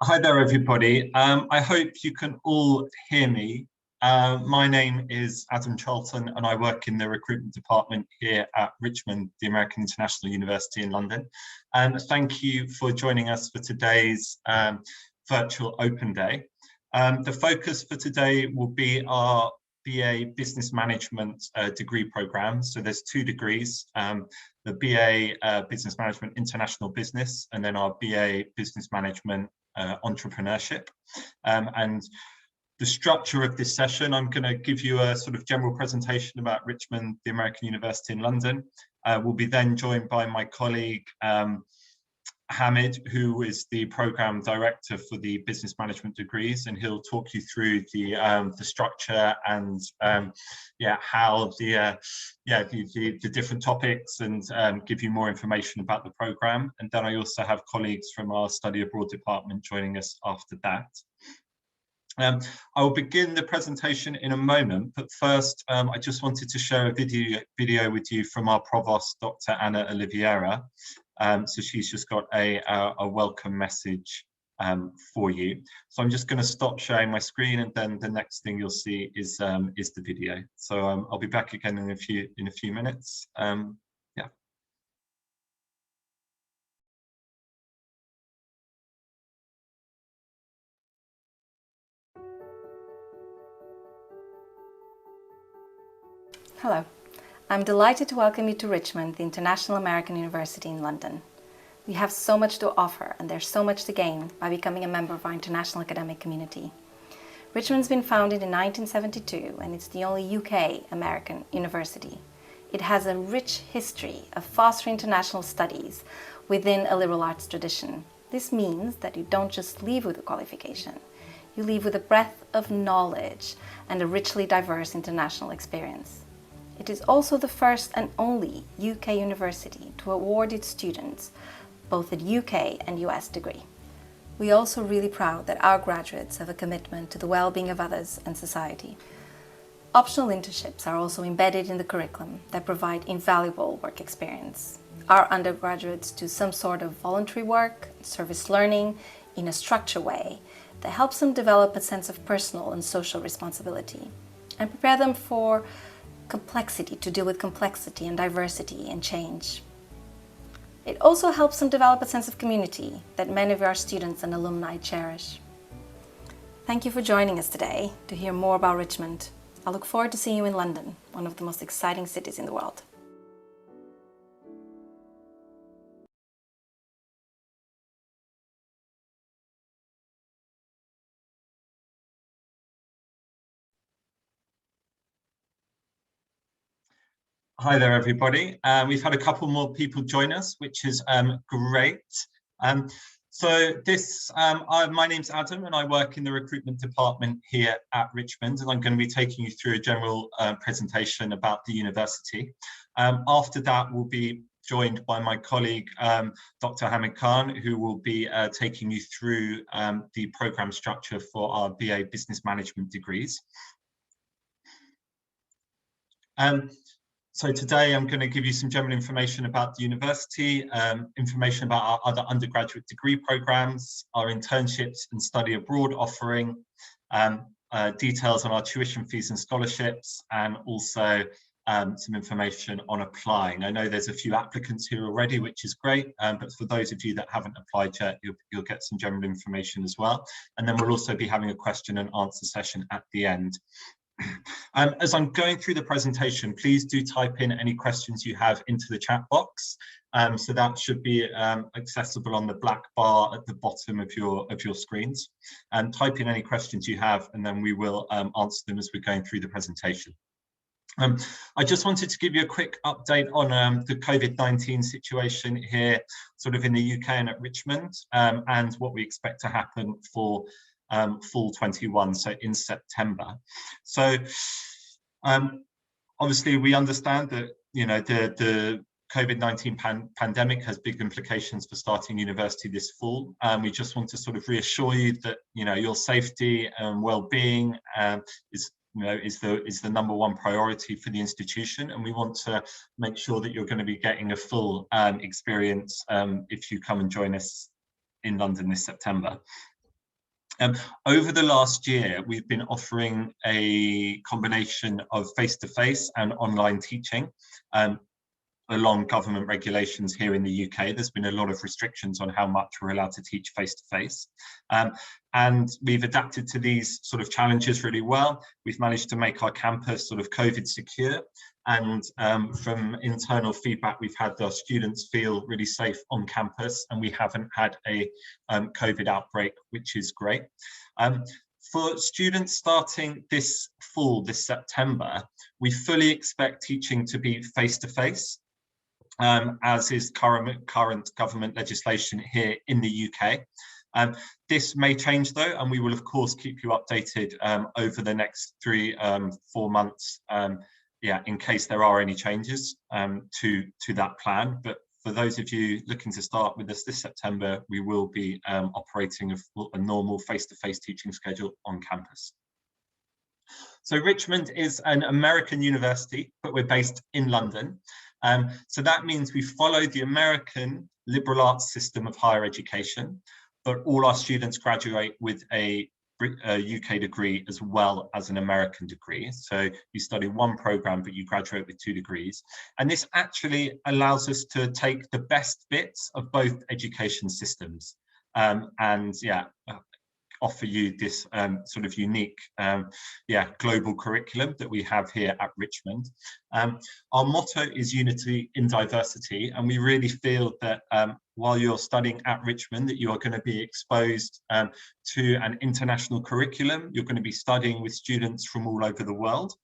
Hi there, everybody. I hope you can all hear me. My name is Adam Charlton, and I work in the recruitment department here at Richmond, the American International University in London. Thank you for joining us for today's virtual open day. The focus for today will be our BA Business Management degree program. So there's two degrees, the BA Business Management International Business, and then our BA Business Management Entrepreneurship. And the structure of this session, I'm going to give you a sort of general presentation about Richmond, the American University in London. We'll be then joined by my colleague Hamad, who is the program director for the business management degrees, and he'll talk you through the structure and how the different topics and give you more information about the program. And then I also have colleagues from our study abroad department joining us after that. I will begin the presentation in a moment, but first I just wanted to share a video with you from our provost, Dr. Anna Oliveira. So she's just got a welcome message for you. So I'm just going to stop sharing my screen, and then the next thing you'll see is the video. So I'll be back again in a few minutes. Hello, I'm delighted to welcome you to Richmond, the International American University in London. We have so much to offer, and there's so much to gain by becoming a member of our international academic community. Richmond's been founded in 1972, and it's the only UK American university. It has a rich history of fostering international studies within a liberal arts tradition. This means that you don't just leave with a qualification. You leave with a breadth of knowledge and a richly diverse international experience. It is also the first and only UK university to award its students both a UK and US degree. We are also really proud that our graduates have a commitment to the well-being of others and society. Optional internships are also embedded in the curriculum that provide invaluable work experience. Our undergraduates do some sort of voluntary work, service learning in a structured way that helps them develop a sense of personal and social responsibility and prepare them for complexity, to deal with complexity and diversity and change. It also helps them develop a sense of community that many of our students and alumni cherish. Thank you for joining us today to hear more about Richmond. I look forward to seeing you in London, one of the most exciting cities in the world. Hi there, everybody. We've had a couple more people join us, which is great. My name's Adam, and I work in the recruitment department here at Richmond, and I'm going to be taking you through a general presentation about the university. After that, we'll be joined by my colleague, Dr. Hamad Khan, who will be taking you through the program structure for our BA Business Management degrees. So today I'm going to give you some general information about the university, information about our other undergraduate degree programs, our internships and study abroad offering, details on our tuition fees and scholarships, and also some information on applying. I know there's a few applicants here already, which is great, but for those of you that haven't applied yet, you'll get some general information as well. And then we'll also be having a question and answer session at the end. As I'm going through the presentation, please do type in any questions you have into the chat box. So that should be accessible on the black bar at the bottom of your screens. And type in any questions you have, and then we will answer them as we're going through the presentation. I just wanted to give you a quick update on the COVID-19 situation here, sort of in the UK and at Richmond, and what we expect to happen for fall 21, so in September. So obviously we understand that the COVID-19 pandemic has big implications for starting university this fall. We just want to sort of reassure you that your safety and well-being is the number one priority for the institution, and we want to make sure that you're going to be getting a full experience if you come and join us in London this September. Over the last year, we've been offering a combination of face-to-face and online teaching. Along government regulations here in the UK, there's been a lot of restrictions on how much we're allowed to teach face-to-face. And we've adapted to these sort of challenges really well. We've managed to make our campus sort of COVID secure. And from internal feedback we've had, our students feel really safe on campus, and we haven't had a COVID outbreak, which is great. For students starting this fall, this September, we fully expect teaching to be face-to-face. As is current government legislation here in the UK. This may change though, and we will of course keep you updated over the next 3-4 months, in case there are any changes to that plan. But for those of you looking to start with us this September, we will be operating a normal face-to-face teaching schedule on campus. So Richmond is an American university, but we're based in London. So that means we follow the American liberal arts system of higher education, but all our students graduate with a UK degree as well as an American degree. So you study one program, but you graduate with 2 degrees. And this actually allows us to take the best bits of both education systems offer you this sort of unique global curriculum that we have here at Richmond. Our motto is unity in diversity, and we really feel that while you're studying at Richmond, that you are going to be exposed to an international curriculum. You're going to be studying with students from all over the world.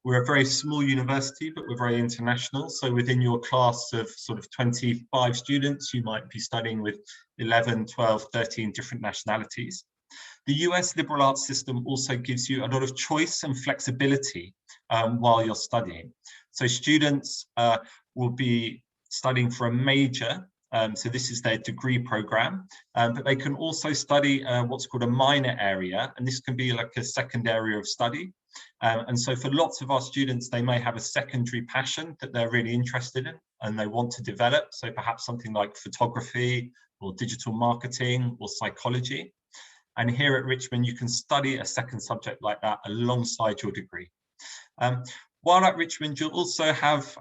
We're a very small university, but we're very international. So within your class of sort of 25 students, you might be studying with 11, 12, 13 different nationalities. The US liberal arts system also gives you a lot of choice and flexibility while you're studying. So students will be studying for a major. So this is their degree program, but they can also study what's called a minor area, and this can be like a second area of study. And so for lots of our students, they may have a secondary passion that they're really interested in and they want to develop. So perhaps something like photography or digital marketing or psychology. And here at Richmond, you can study a second subject like that alongside your degree. While at Richmond, you'll also have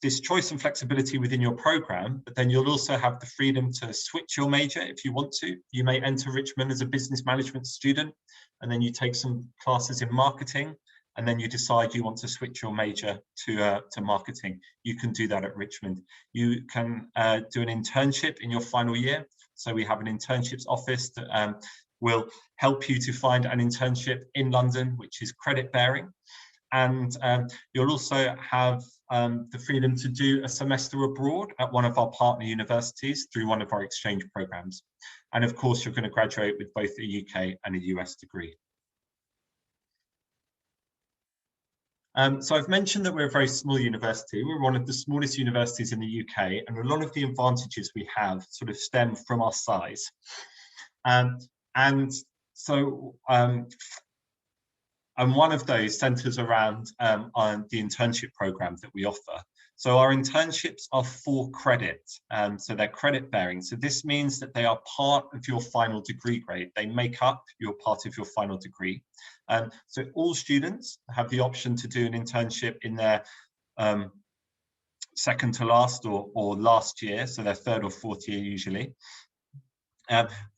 this choice and flexibility within your program, but then you'll also have the freedom to switch your major if you want to. You may enter Richmond as a business management student, and then you take some classes in marketing, and then you decide you want to switch your major to marketing. You can do that at Richmond. You can do an internship in your final year. So we have an internships office that will help you to find an internship in London, which is credit bearing. And you'll also have the freedom to do a semester abroad at one of our partner universities through one of our exchange programs. And of course, you're going to graduate with both a UK and a US degree. So I've mentioned that we're a very small university. We're one of the smallest universities in the UK, and a lot of the advantages we have sort of stem from our size. And one of those centres around on the internship program that we offer. So our internships are for credit, so they're credit bearing. So this means that they are part of your final degree grade. They make up your part of your final degree. So all students have the option to do an internship in their second to last or last year, so their third or fourth year usually.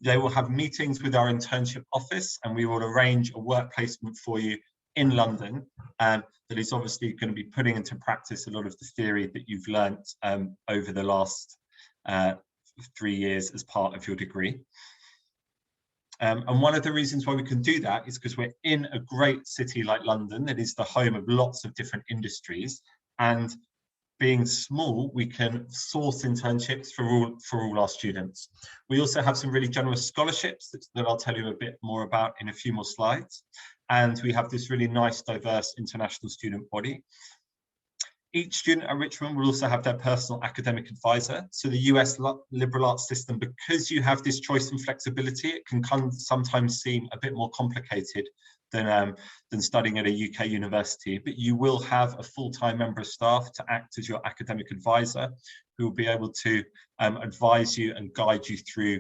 They will have meetings with our internship office, and we will arrange a work placement for you in London that is obviously going to be putting into practice a lot of the theory that you've learnt over the last 3 years as part of your degree. And one of the reasons why we can do that is because we're in a great city like London that is the home of lots of different industries, and being small, we can source internships for all our students. We also have some really generous scholarships that I'll tell you a bit more about in a few more slides. And we have this really nice, diverse international student body. Each student at Richmond will also have their personal academic advisor. So the US liberal arts system, because you have this choice and flexibility, it can sometimes seem a bit more complicated than studying at a UK university, but you will have a full-time member of staff to act as your academic advisor, who will be able to advise you and guide you through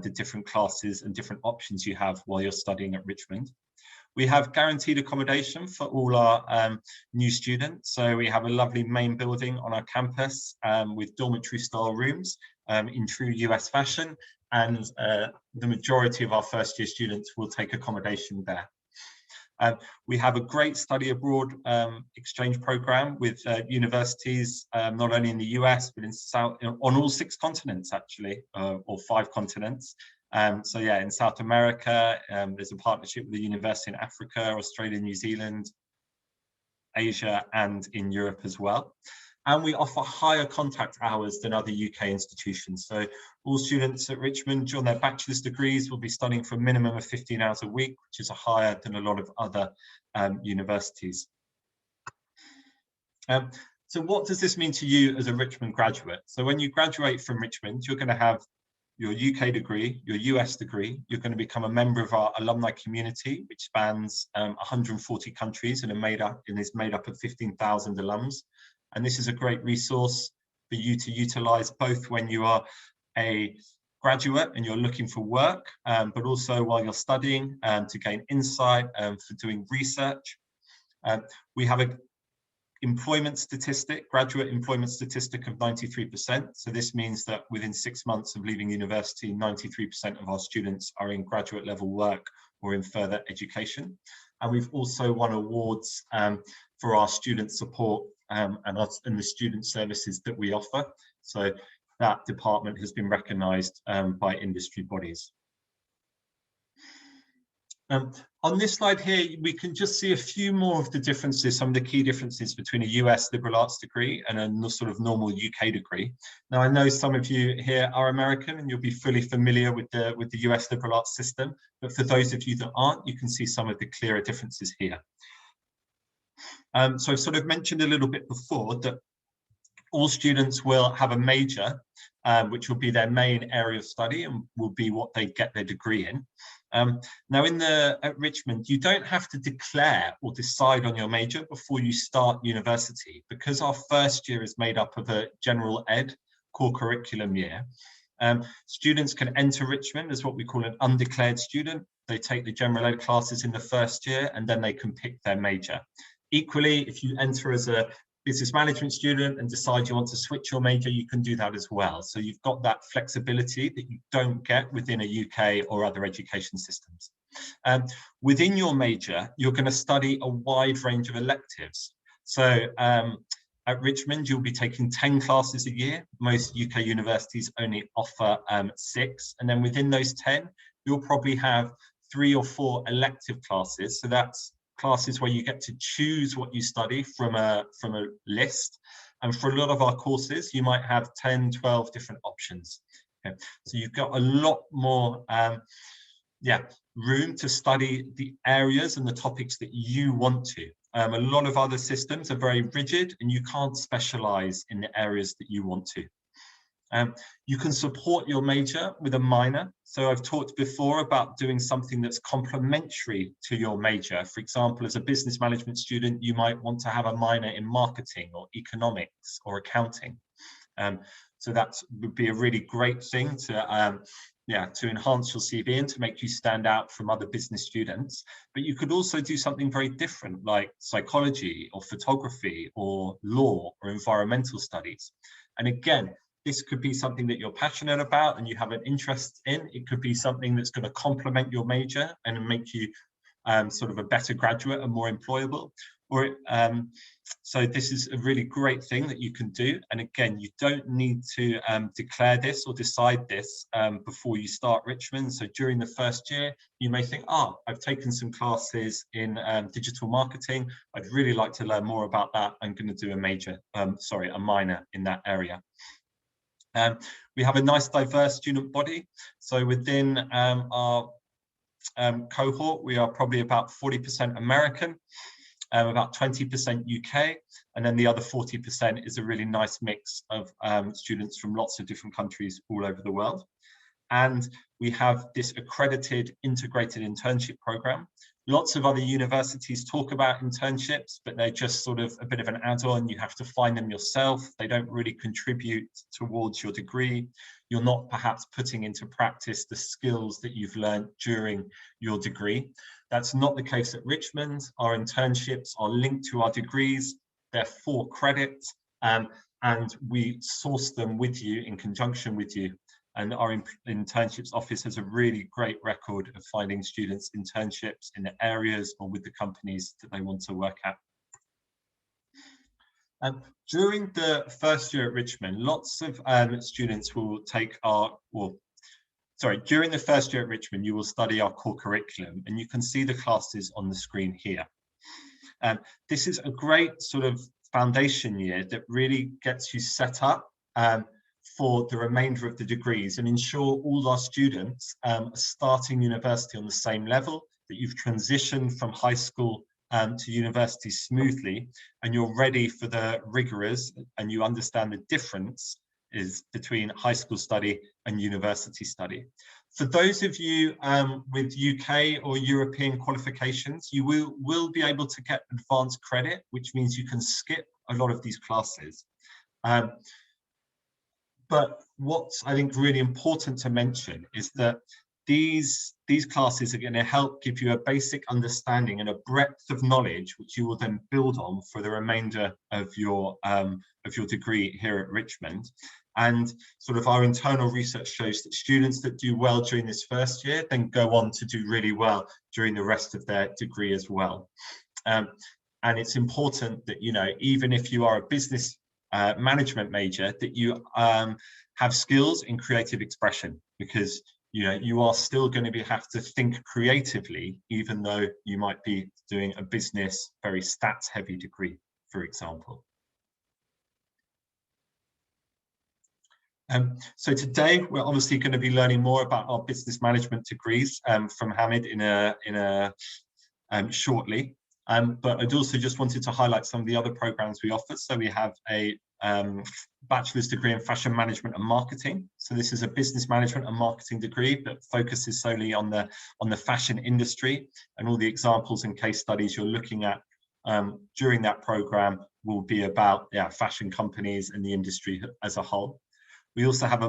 the different classes and different options you have while you're studying at Richmond. We have guaranteed accommodation for all our new students. So we have a lovely main building on our campus with dormitory style rooms in true US fashion. And the majority of our first year students will take accommodation there. We have a great study abroad exchange program with universities, not only in the US, but on all 6 continents, actually, or 5 continents. So yeah, in South America, there's a partnership with a university in Africa, Australia, New Zealand, Asia, and in Europe as well. And we offer higher contact hours than other UK institutions. So all students at Richmond during their bachelor's degrees will be studying for a minimum of 15 hours a week, which is higher than a lot of other universities. So what does this mean to you as a Richmond graduate? So when you graduate from Richmond, you're going to have your UK degree, your US degree. You're going to become a member of our alumni community, which spans 140 countries and is made up of 15,000 alums. And this is a great resource for you to utilize both when you are a graduate and you're looking for work, but also while you're studying to gain insight for doing research. We have a graduate employment statistic of 93%. So this means that within 6 months of leaving university, 93% of our students are in graduate level work or in further education. And we've also won awards for our student support and the student services that we offer. So that department has been recognised by industry bodies. On this slide here, we can just see a few more of the differences, some of the key differences between a US liberal arts degree and a sort of normal UK degree. Now, I know some of you here are American and you'll be fully familiar with the US liberal arts system, but for those of you that aren't, you can see some of the clearer differences here. So I've sort of mentioned a little bit before that all students will have a major, which will be their main area of study and will be what they get their degree in. Now at Richmond, you don't have to declare or decide on your major before you start university, because our first year is made up of a general ed core curriculum year. Students can enter Richmond as what we call an undeclared student. They take the general ed classes in the first year and then they can pick their major. Equally, if you enter as a business management student and decide you want to switch your major, you can do that as well. So you've got that flexibility that you don't get within a UK or other education systems. Within your major, you're going to study a wide range of electives. So at Richmond, you'll be taking 10 classes a year. Most UK universities only offer 6. And then within those 10, you'll probably have 3 or 4 elective classes. So that's classes where you get to choose what you study from a list. And for a lot of our courses, you might have 10, 12 different options. Okay. So you've got a lot more room to study the areas and the topics that you want to. A lot of other systems are very rigid and you can't specialize in the areas that you want to. You can support your major with a minor. So I've talked before about doing something that's complementary to your major. For example, as a business management student, you might want to have a minor in marketing or economics or accounting. So that would be a really great thing to enhance your CV and to make you stand out from other business students. But you could also do something very different, like psychology or photography or law or environmental studies. And again, this could be something that you're passionate about and you have an interest in. It could be something that's going to complement your major and make you sort of a better graduate and more employable. So this is a really great thing that you can do. And again, you don't need to declare this or decide this before you start Richmond. So during the first year, you may think, I've taken some classes in digital marketing. I'd really like to learn more about that. I'm going to do a minor in that area. We have a nice diverse student body. So within our cohort, we are probably about 40% American, about 20% UK, and then the other 40% is a really nice mix of students from lots of different countries all over the world. And we have this accredited integrated internship program. Lots of other universities talk about internships, but they're just sort of a bit of an add-on. You have to find them yourself. They don't really contribute towards your degree. you're not perhaps putting into practice the skills that you've learned during your degree. That's not the case at Richmond. Our internships are linked to our degrees. They're for credit, and we source them with you in conjunction with you. And our internships office has a really great record of finding students internships in the areas or with the companies that they want to work at. During the first year at Richmond, lots of students will take during the first year at Richmond, you will study our core curriculum, and you can see the classes on the screen here. This is a great sort of foundation year that really gets you set up for the remainder of the degrees and ensure all our students are starting university on the same level, that you've transitioned from high school to university smoothly, and you're ready for the rigorous, and you understand the difference is between high school study and university study. For those of you with UK or European qualifications, you will be able to get advanced credit, which means you can skip a lot of these classes. But what's, I think, really important to mention is that these classes are going to help give you a basic understanding and a breadth of knowledge, which you will then build on for the remainder of your degree here at Richmond. And sort of our internal research shows that students that do well during this first year then go on to do really well during the rest of their degree as well. And it's important that, you know, even if you are a business management major, that you have skills in creative expression, because you know you are still going to have to think creatively, even though you might be doing a business, very stats heavy degree, for example. So today we're obviously going to be learning more about our business management degrees from Hamad shortly. But I'd also just wanted to highlight some of the other programs we offer. So we have a bachelor's degree in fashion management and marketing. So this is a business management and marketing degree that focuses solely on the fashion industry, and all the examples and case studies you're looking at during that program will be about fashion companies and the industry as a whole. We also have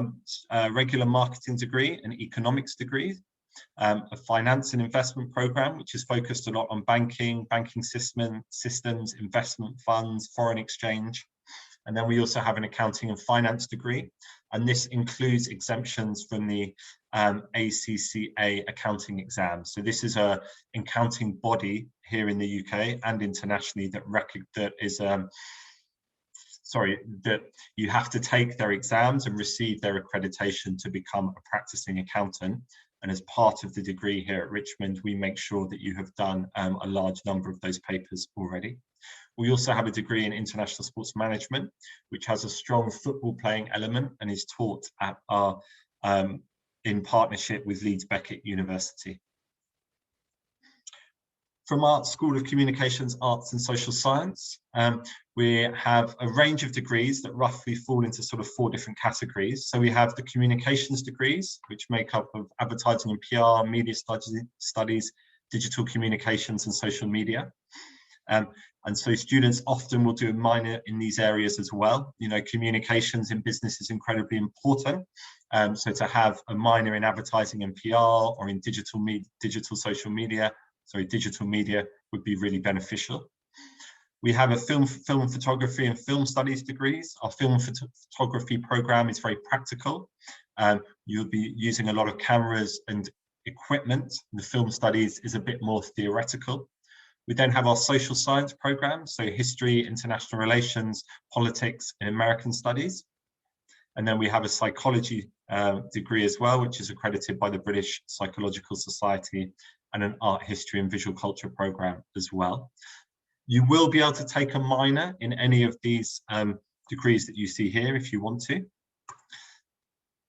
a regular marketing degree, an economics degree, a finance and investment program, which is focused a lot on banking systems, investment funds, foreign exchange. And then we also have an accounting and finance degree, and this includes exemptions from the ACCA accounting exam. So this is an accounting body here in the UK and internationally that you have to take their exams and receive their accreditation to become a practicing accountant. And as part of the degree here at Richmond, we make sure that you have done a large number of those papers already. We also have a degree in international sports management, which has a strong football playing element and is taught at our in partnership with Leeds Beckett University. From our School of Communications, Arts and Social Science, we have a range of degrees that roughly fall into sort of 4 different categories. So we have the communications degrees, which make up of advertising and PR, media studies, digital communications and social media. And so students often will do a minor in these areas as well. You know, communications in business is incredibly important. So to have a minor in advertising and PR or in digital media would be really beneficial. We have a film photography and film studies degrees. Our film photography program is very practical. You'll be using a lot of cameras and equipment. The film studies is a bit more theoretical. We then have our social science program, so history, international relations, politics, and American studies. And then we have a psychology degree as well, which is accredited by the British Psychological Society, and an art history and visual culture program as well. You will be able to take a minor in any of these degrees that you see here if you want to.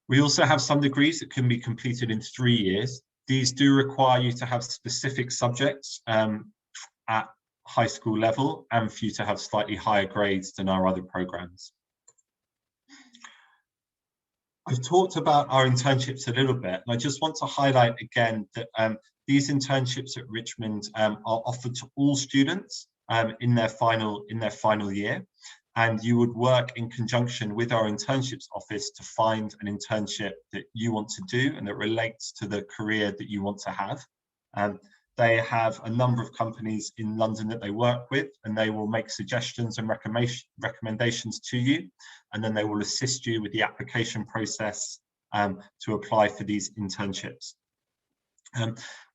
We also have some degrees that can be completed in 3 years. These do require you to have specific subjects at high school level and for you to have slightly higher grades than our other programs. I've talked about our internships a little bit, and I just want to highlight again that these internships at Richmond are offered to all students in their final year. and you would work in conjunction with our internships office to find an internship that you want to do and that relates to the career that you want to have. They have a number of companies in London that they work with, and they will make suggestions and recommendations to you, and then they will assist you with the application process to apply for these internships.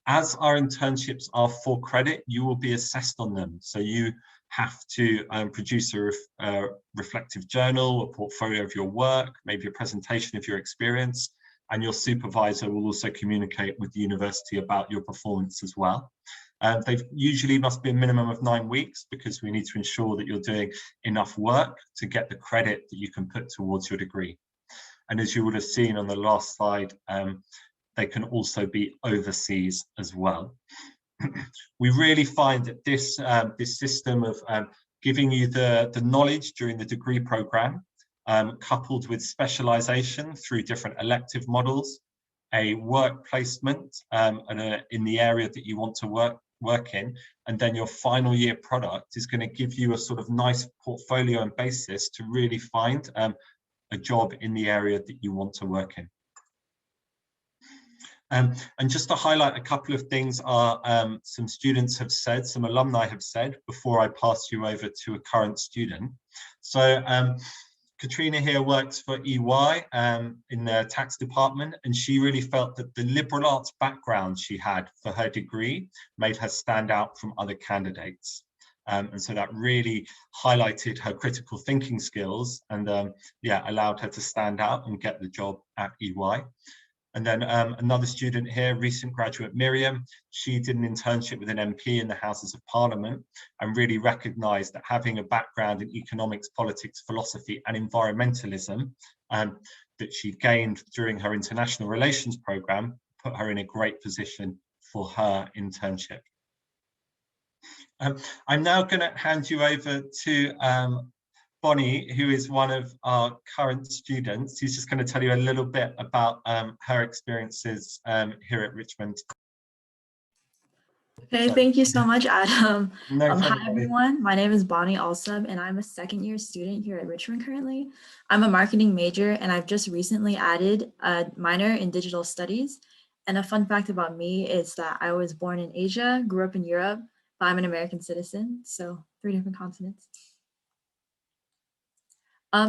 As our internships are for credit, you will be assessed on them. So you have to produce a reflective journal, a portfolio of your work, maybe a presentation of your experience, and your supervisor will also communicate with the university about your performance as well. They usually must be a minimum of 9 weeks, because we need to ensure that you're doing enough work to get the credit that you can put towards your degree. And as you would have seen on the last slide, they can also be overseas as well. We really find that this system of giving you the knowledge during the degree program, coupled with specialization through different elective models, a work placement in the area that you want to work in, and then your final year product is going to give you a sort of nice portfolio and basis to really find a job in the area that you want to work in. And just to highlight a couple of things some students have said, some alumni have said, before I pass you over to a current student. So Katrina here works for EY in the tax department, and she really felt that the liberal arts background she had for her degree made her stand out from other candidates. And so that really highlighted her critical thinking skills and yeah, allowed her to stand out and get the job at EY. And then another student here, recent graduate Miriam, she did an internship with an MP in the Houses of Parliament and really recognised that having a background in economics, politics, philosophy and environmentalism that she gained during her international relations programme put her in a great position for her internship. I'm now going to hand you over to Bonnie, who is one of our current students, who's just going to tell you a little bit about her experiences here at Richmond. Okay, thank you so much, Adam. No hi, everyone. My name is Bonnie Alsub, and I'm a second-year student here at Richmond currently. I'm a marketing major, and I've just recently added a minor in digital studies. And a fun fact about me is that I was born in Asia, grew up in Europe, but I'm an American citizen, so 3 different continents.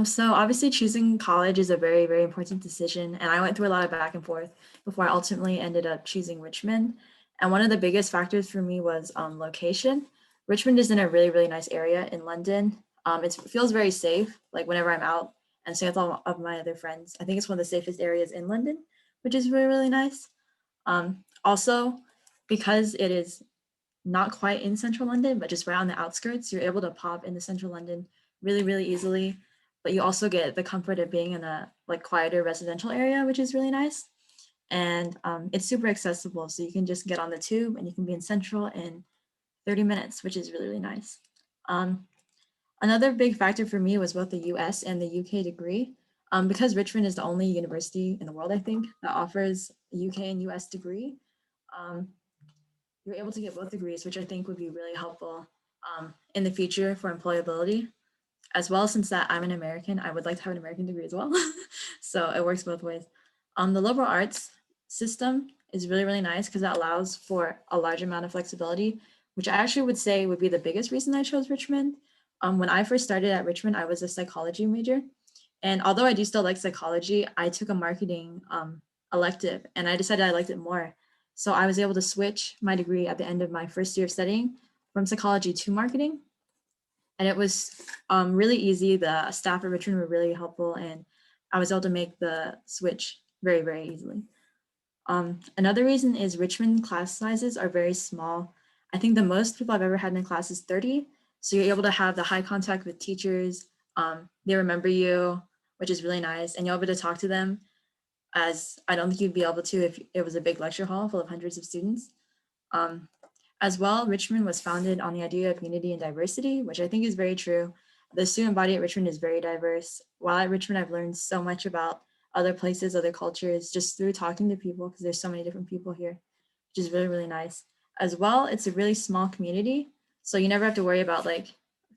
So obviously choosing college is a very, very important decision. And I went through a lot of back and forth before I ultimately ended up choosing Richmond. And one of the biggest factors for me was location. Richmond is in a really, really nice area in London. It feels very safe, like whenever I'm out and staying with all of my other friends. I think it's one of the safest areas in London, which is really, really nice. Also, because it is not quite in central London, but just right on the outskirts, you're able to pop into central London really, really easily. But you also get the comfort of being in a like quieter residential area, which is really nice. And it's super accessible. So you can just get on the tube and you can be in Central in 30 minutes, which is really, really nice. Another big factor for me was both the US and the UK degree. Because Richmond is the only university in the world, I think, that offers a UK and US degree. You're able to get both degrees, which I think would be really helpful in the future for employability. As well, since that I'm an American, I would like to have an American degree as well. So it works both ways. The liberal arts system is really, really nice because it allows for a large amount of flexibility, which I actually would say would be the biggest reason I chose Richmond. When I first started at Richmond, I was a psychology major. And although I do still like psychology, I took a marketing elective and I decided I liked it more. So I was able to switch my degree at the end of my first year of studying from psychology to marketing. And it was really easy. The staff at Richmond were really helpful and I was able to make the switch very, very easily. Another reason is Richmond class sizes are very small. I think the most people I've ever had in a class is 30. So you're able to have the high contact with teachers. They remember you, which is really nice. And you're able to talk to them as I don't think you'd be able to if it was a big lecture hall full of hundreds of students. As well, Richmond was founded on the idea of unity and diversity, which I think is very true. The student body at Richmond is very diverse. While at Richmond, I've learned so much about other places, other cultures, just through talking to people, because there's so many different people here, which is really, really nice. As well, it's a really small community. So you never have to worry about like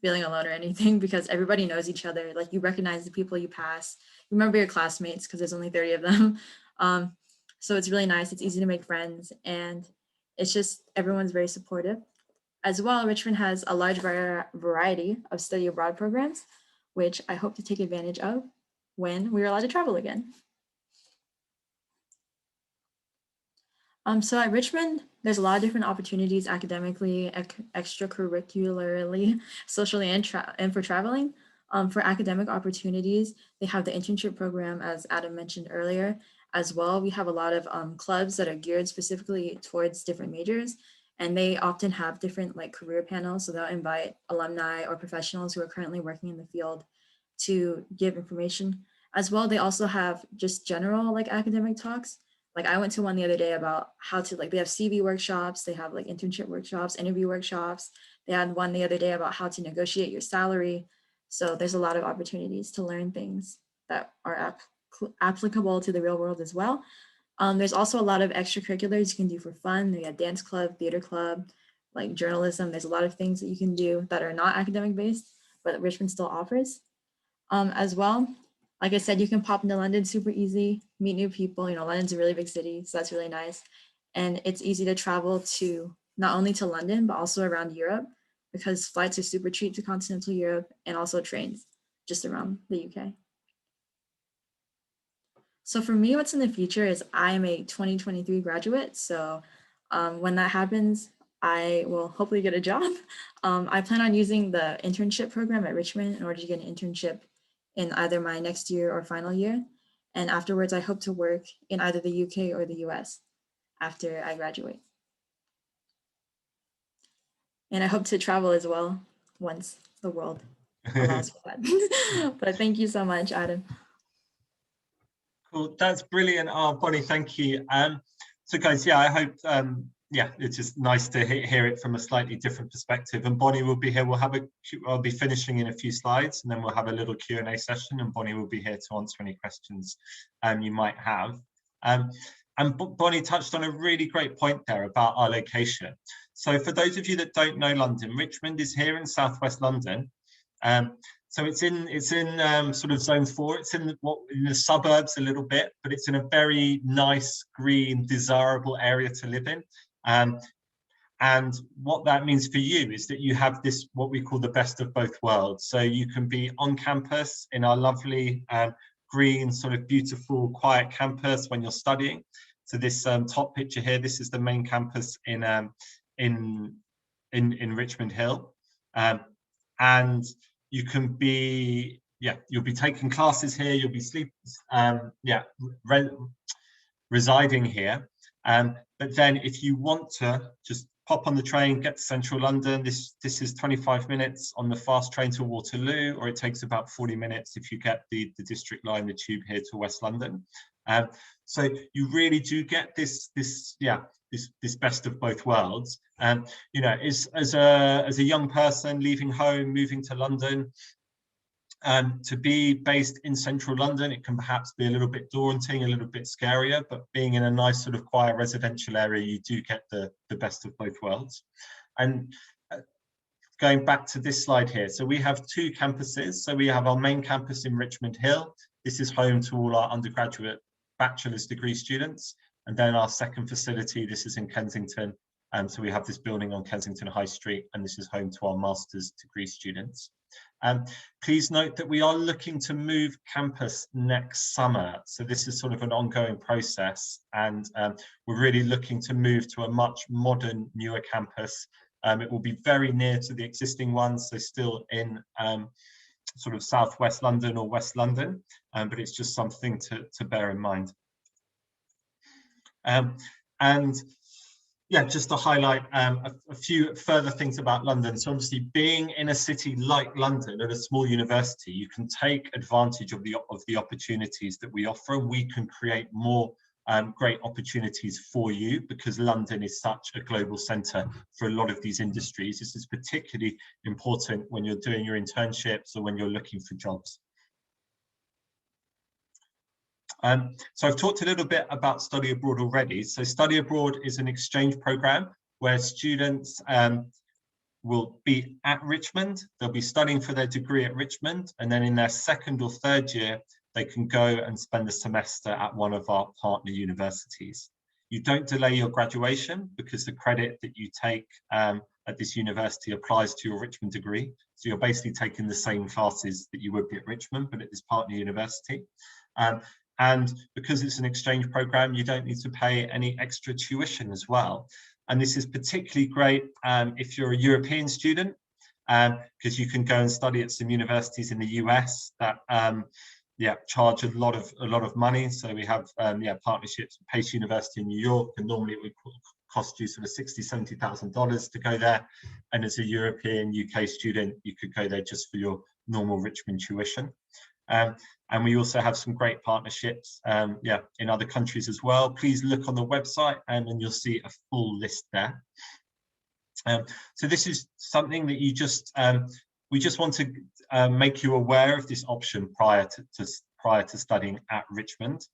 feeling alone or anything because everybody knows each other. Like you recognize the people you pass, you remember your classmates because there's only 30 of them. So it's really nice. It's easy to make friends, and it's just everyone's very supportive. As well, Richmond has a large variety of study abroad programs, which I hope to take advantage of when we're allowed to travel again. So at Richmond, there's a lot of different opportunities academically, extracurricularly, socially, and for traveling. For academic opportunities, they have the internship program, as Adam mentioned earlier. As well, we have a lot of clubs that are geared specifically towards different majors, and they often have different like career panels. So they'll invite alumni or professionals who are currently working in the field to give information. As well, they also have just general like academic talks. Like I went to one the other day about how to like, they have CV workshops, they have like internship workshops, interview workshops. They had one the other day about how to negotiate your salary. So there's a lot of opportunities to learn things that are applicable to the real world as well. There's also a lot of extracurriculars you can do for fun. They have dance club, theater club, like journalism. There's a lot of things that you can do that are not academic based, but Richmond still offers. As well, like I said, you can pop into London super easy, meet new people. You know, London's a really big city, so that's really nice. And it's easy to travel to not only to London, but also around Europe because flights are super cheap to continental Europe and also trains just around the UK. So for me, what's in the future is I'm a 2023 graduate. So when that happens, I will hopefully get a job. I plan on using the internship program at Richmond in order to get an internship in either my next year or final year. And afterwards, I hope to work in either the UK or the US after I graduate. And I hope to travel as well once the world allows for that. But thank you so much, Adam. Cool, that's brilliant. Oh, Bonnie, thank you. So guys, yeah, I hope, yeah, it's just nice to hear it from a slightly different perspective. And Bonnie will be here. I'll be finishing in a few slides, and then we'll have a little Q&A session, and Bonnie will be here to answer any questions you might have. And Bonnie touched on a really great point there about our location. So for those of you that don't know London, Richmond is here in southwest London. So it's in sort of zone 4. It's in the suburbs a little bit, but it's in a very nice, green, desirable area to live in. And what that means for you is that you have this, what we call the best of both worlds. So you can be on campus in our lovely green, sort of beautiful, quiet campus when you're studying. So this top picture here, this is the main campus in Richmond Hill. And you can be, you'll be taking classes here, you'll be residing here. But then if you want to just pop on the train, get to central London, this is 25 minutes on the fast train to Waterloo, or it takes about 40 minutes if you get the district line, the tube here to West London. So you really do get this best of both worlds. You know, as a young person leaving home, moving to London, to be based in central London, it can perhaps be a little bit daunting, a little bit scarier, but being in a nice sort of quiet residential area, you do get the best of both worlds. And going back to this slide here, so we have 2 campuses. So we have our main campus in Richmond Hill. This is home to all our undergraduate bachelor's degree students. And then our second facility, this is in Kensington. So we have this building on Kensington High Street, and this is home to our master's degree students. Please note that we are looking to move campus next summer. So this is sort of an ongoing process, and we're really looking to move to a much modern, newer campus. It will be very near to the existing ones, so still in sort of southwest London or West London, but it's just something to bear in mind. And yeah, just to highlight a few further things about London. So obviously being in a city like London at a small university, you can take advantage of the opportunities that we offer, and we can create more great opportunities for you because London is such a global centre for a lot of these industries. This is particularly important when you're doing your internships or when you're looking for jobs. So I've talked a little bit about study abroad already. So study abroad is an exchange program where students will be at Richmond. They'll be studying for their degree at Richmond, and then in their second or third year, they can go and spend a semester at one of our partner universities. You don't delay your graduation because the credit that you take at this university applies to your Richmond degree. So you're basically taking the same classes that you would be at Richmond, but at this partner university. And because it's an exchange program, you don't need to pay any extra tuition as well. And this is particularly great if you're a European student, because you can go and study at some universities in the US that charge a lot of money. So we have partnerships with Pace University in New York, and normally it would cost you sort of $60,000-$70,000 to go there. And as a European UK student, you could go there just for your normal Richmond tuition. And we also have some great partnerships in other countries as well. Please look on the website and you'll see a full list there. So this is something that you we just want to make you aware of this option prior to studying at Richmond.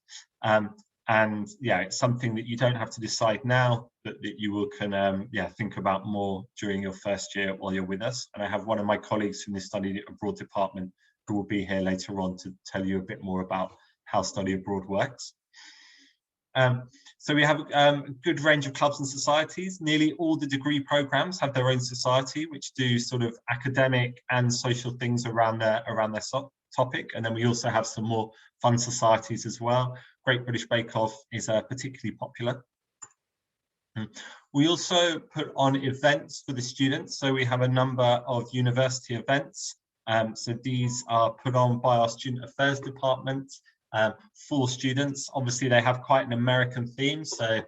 And it's something that you don't have to decide now, but that you can think about more during your first year while you're with us. And I have one of my colleagues from the Study Abroad department who will be here later on to tell you a bit more about how study abroad works. So we have a good range of clubs and societies. Nearly all the degree programs have their own society, which do sort of academic and social things around their topic. And then we also have some more fun societies as well. Great British Bake Off is particularly popular. We also put on events for the students. So we have a number of university events. So these are put on by our Student Affairs Department for students. Obviously, they have quite an American theme. So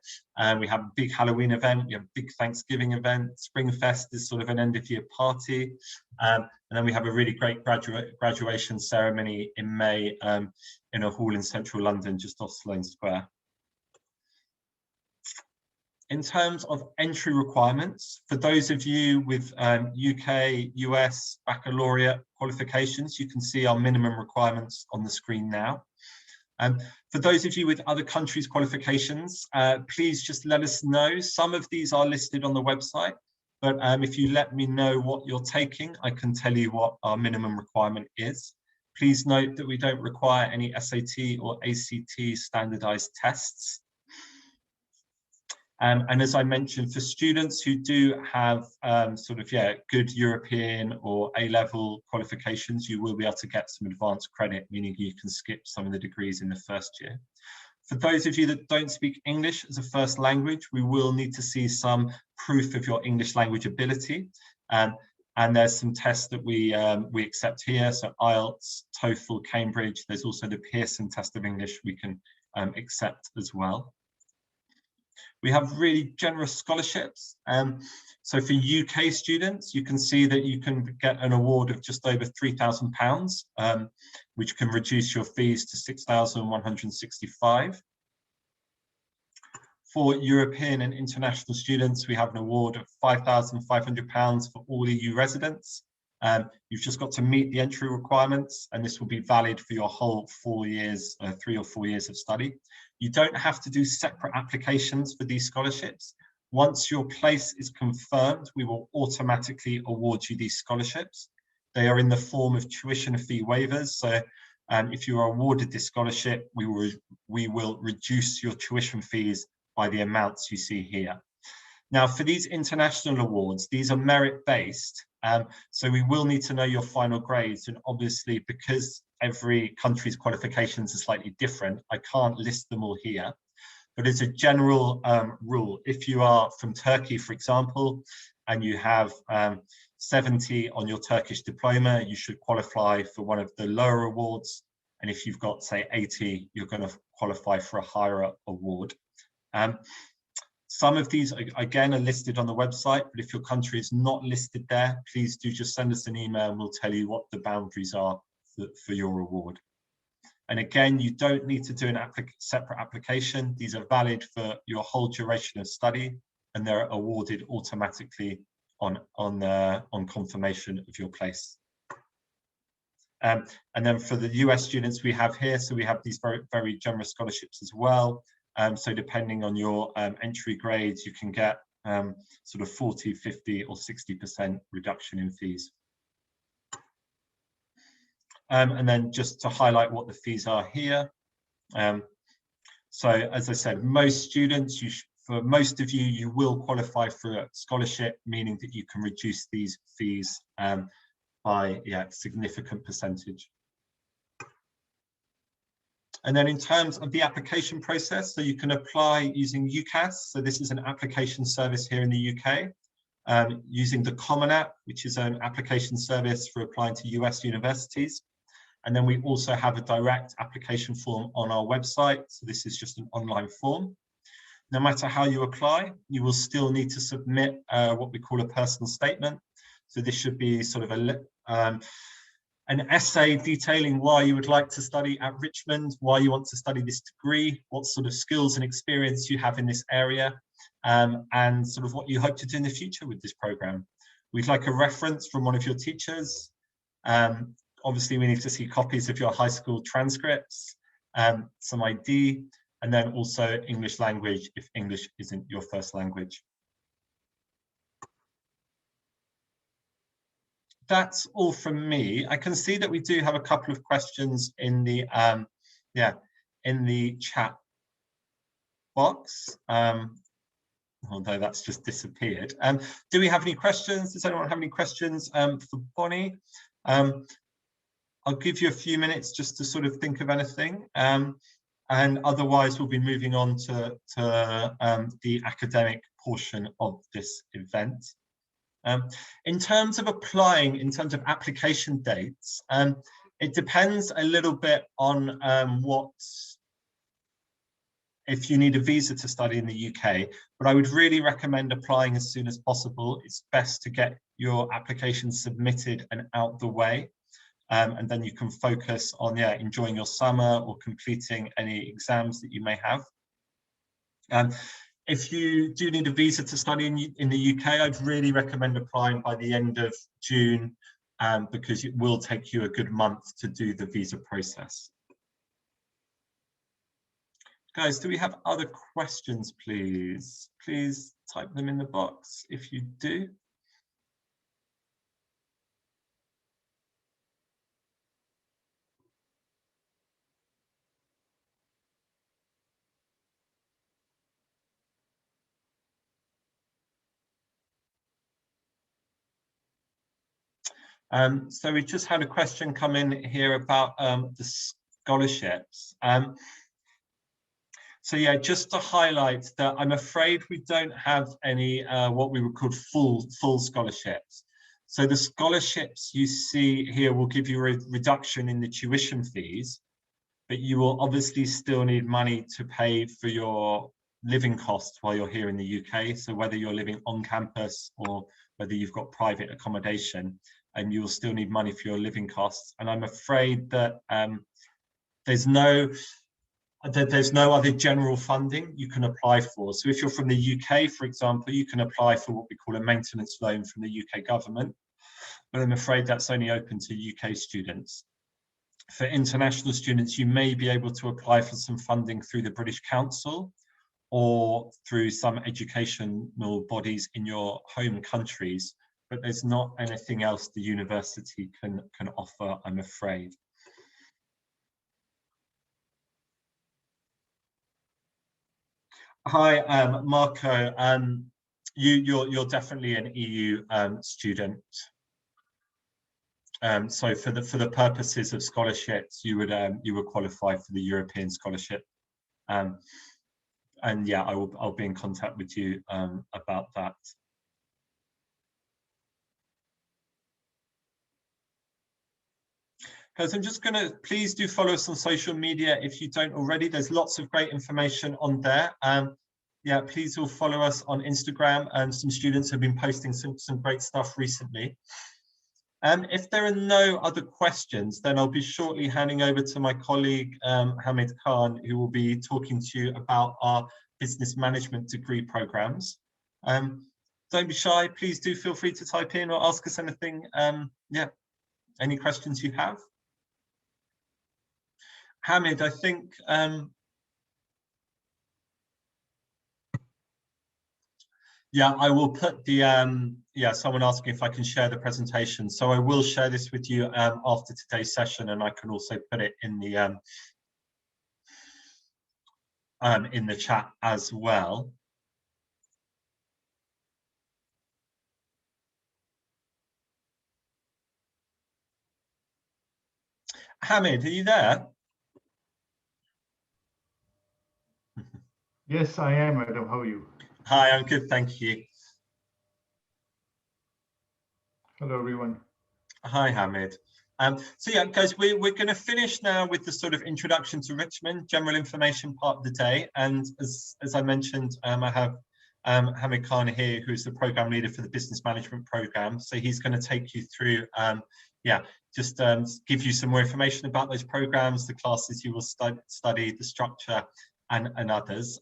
we have a big Halloween event, we have a big Thanksgiving event. Spring Fest is sort of an end of year party. And then we have a really great graduation ceremony in May in a hall in central London, just off Sloane Square. In terms of entry requirements, for those of you with UK, US baccalaureate qualifications, you can see our minimum requirements on the screen now. For those of you with other countries' qualifications, please just let us know. Some of these are listed on the website, but if you let me know what you're taking, I can tell you what our minimum requirement is. Please note that we don't require any SAT or ACT standardized tests. And as I mentioned, for students who do have good European or A-level qualifications, you will be able to get some advanced credit, meaning you can skip some of the degrees in the first year. For those of you that don't speak English as a first language, we will need to see some proof of your English language ability. And there's some tests that we accept here. So IELTS, TOEFL, Cambridge. There's also the Pearson test of English we can accept as well. We have really generous scholarships. So for UK students, you can see that you can get an award of just over £3,000, which can reduce your fees to £6,165. For European and international students, we have an award of £5,500 for all EU residents. You've just got to meet the entry requirements, and this will be valid for your whole 4 years, 3 or 4 years of study. You don't have to do separate applications for these scholarships. Once your place is confirmed, we will automatically award you these scholarships. They are in the form of tuition fee waivers. So if you are awarded this scholarship, we will reduce your tuition fees by the amounts you see here. Now, for these international awards, these are merit-based. So we will need to know your final grades. And obviously, because every country's qualifications are slightly different, I can't list them all here. But as a general rule, if you are from Turkey, for example, and you have 70 on your Turkish diploma, you should qualify for one of the lower awards. And if you've got, say, 80, you're going to qualify for a higher award. Some of these, again, are listed on the website, but if your country is not listed there, please do just send us an email and we'll tell you what the boundaries are for your award. And again, you don't need to do a separate application. These are valid for your whole duration of study, and they're awarded automatically on confirmation of your place. And then for the US students we have here, so we have these very, very generous scholarships as well. So depending on your entry grades, you can get sort of 40, 50 or 60% reduction in fees. And then just to highlight what the fees are here. So as I said, most students, for most of you, you will qualify for a scholarship, meaning that you can reduce these fees by a significant percentage. And then in terms of the application process, so you can apply using UCAS. So this is an application service here in the UK, using the Common App, which is an application service for applying to US universities. And then we also have a direct application form on our website. So this is just an online form. No matter how you apply, you will still need to submit what we call a personal statement. So this should be sort of an essay detailing why you would like to study at Richmond, why you want to study this degree, what sort of skills and experience you have in this area, and sort of what you hope to do in the future with this program. We'd like a reference from one of your teachers. Obviously, we need to see copies of your high school transcripts, some ID, and then also English language if English isn't your first language. That's all from me. I can see that we do have a couple of questions in the in the chat box, although that's just disappeared. Do we have any questions? Does anyone have any questions for Bonnie? I'll give you a few minutes just to sort of think of anything, and otherwise we'll be moving on to the academic portion of this event. In terms of applying, in terms of application dates, it depends a little bit on if you need a visa to study in the UK, but I would really recommend applying as soon as possible. It's best to get your application submitted and out the way, and then you can focus on enjoying your summer or completing any exams that you may have. If you do need a visa to study in the UK, I'd really recommend applying by the end of June, because it will take you a good month to do the visa process. Guys, do we have other questions, please? Please type them in the box if you do. So we just had a question come in here about the scholarships. So yeah, just to highlight that I'm afraid we don't have any what we would call full scholarships. So the scholarships you see here will give you a reduction in the tuition fees, but you will obviously still need money to pay for your living costs while you're here in the UK. So whether you're living on campus or whether you've got private accommodation, and you will still need money for your living costs. And I'm afraid that there's no other general funding you can apply for. So if you're from the UK, for example, you can apply for what we call a maintenance loan from the UK government, but I'm afraid that's only open to UK students. For international students, you may be able to apply for some funding through the British Council or through some educational bodies in your home countries, but there's not anything else the university can offer, I'm afraid. Hi, Marco. You're definitely an EU student. So for the purposes of scholarships, you would qualify for the European scholarship. And yeah, I'll be in contact with you about that. Guys, I'm just gonna, please do follow us on social media if you don't already. There's lots of great information on there. Yeah, please all follow us on Instagram, and some students have been posting some great stuff recently. If there are no other questions, then I'll be shortly handing over to my colleague, Hamad Khan, who will be talking to you about our business management degree programs. Don't be shy, please do feel free to type in or ask us anything. Yeah, any questions you have. Hamid, I think Yeah, I will put the, someone asking if I can share the presentation. So I will share this with you after today's session, and I can also put it in the chat as well. Hamid, are you there? Yes, I am, Adam. How are you? Hi, I'm good, thank you. Hello, everyone. Hi, Hamid. So yeah, guys, we're going to finish now with the sort of introduction to Richmond, general information part of the day. And as I mentioned, I have Hamid Khan here, who's the program leader for the business management program. So he's going to take you through, just give you some more information about those programs, the classes you will study, the structure, and others.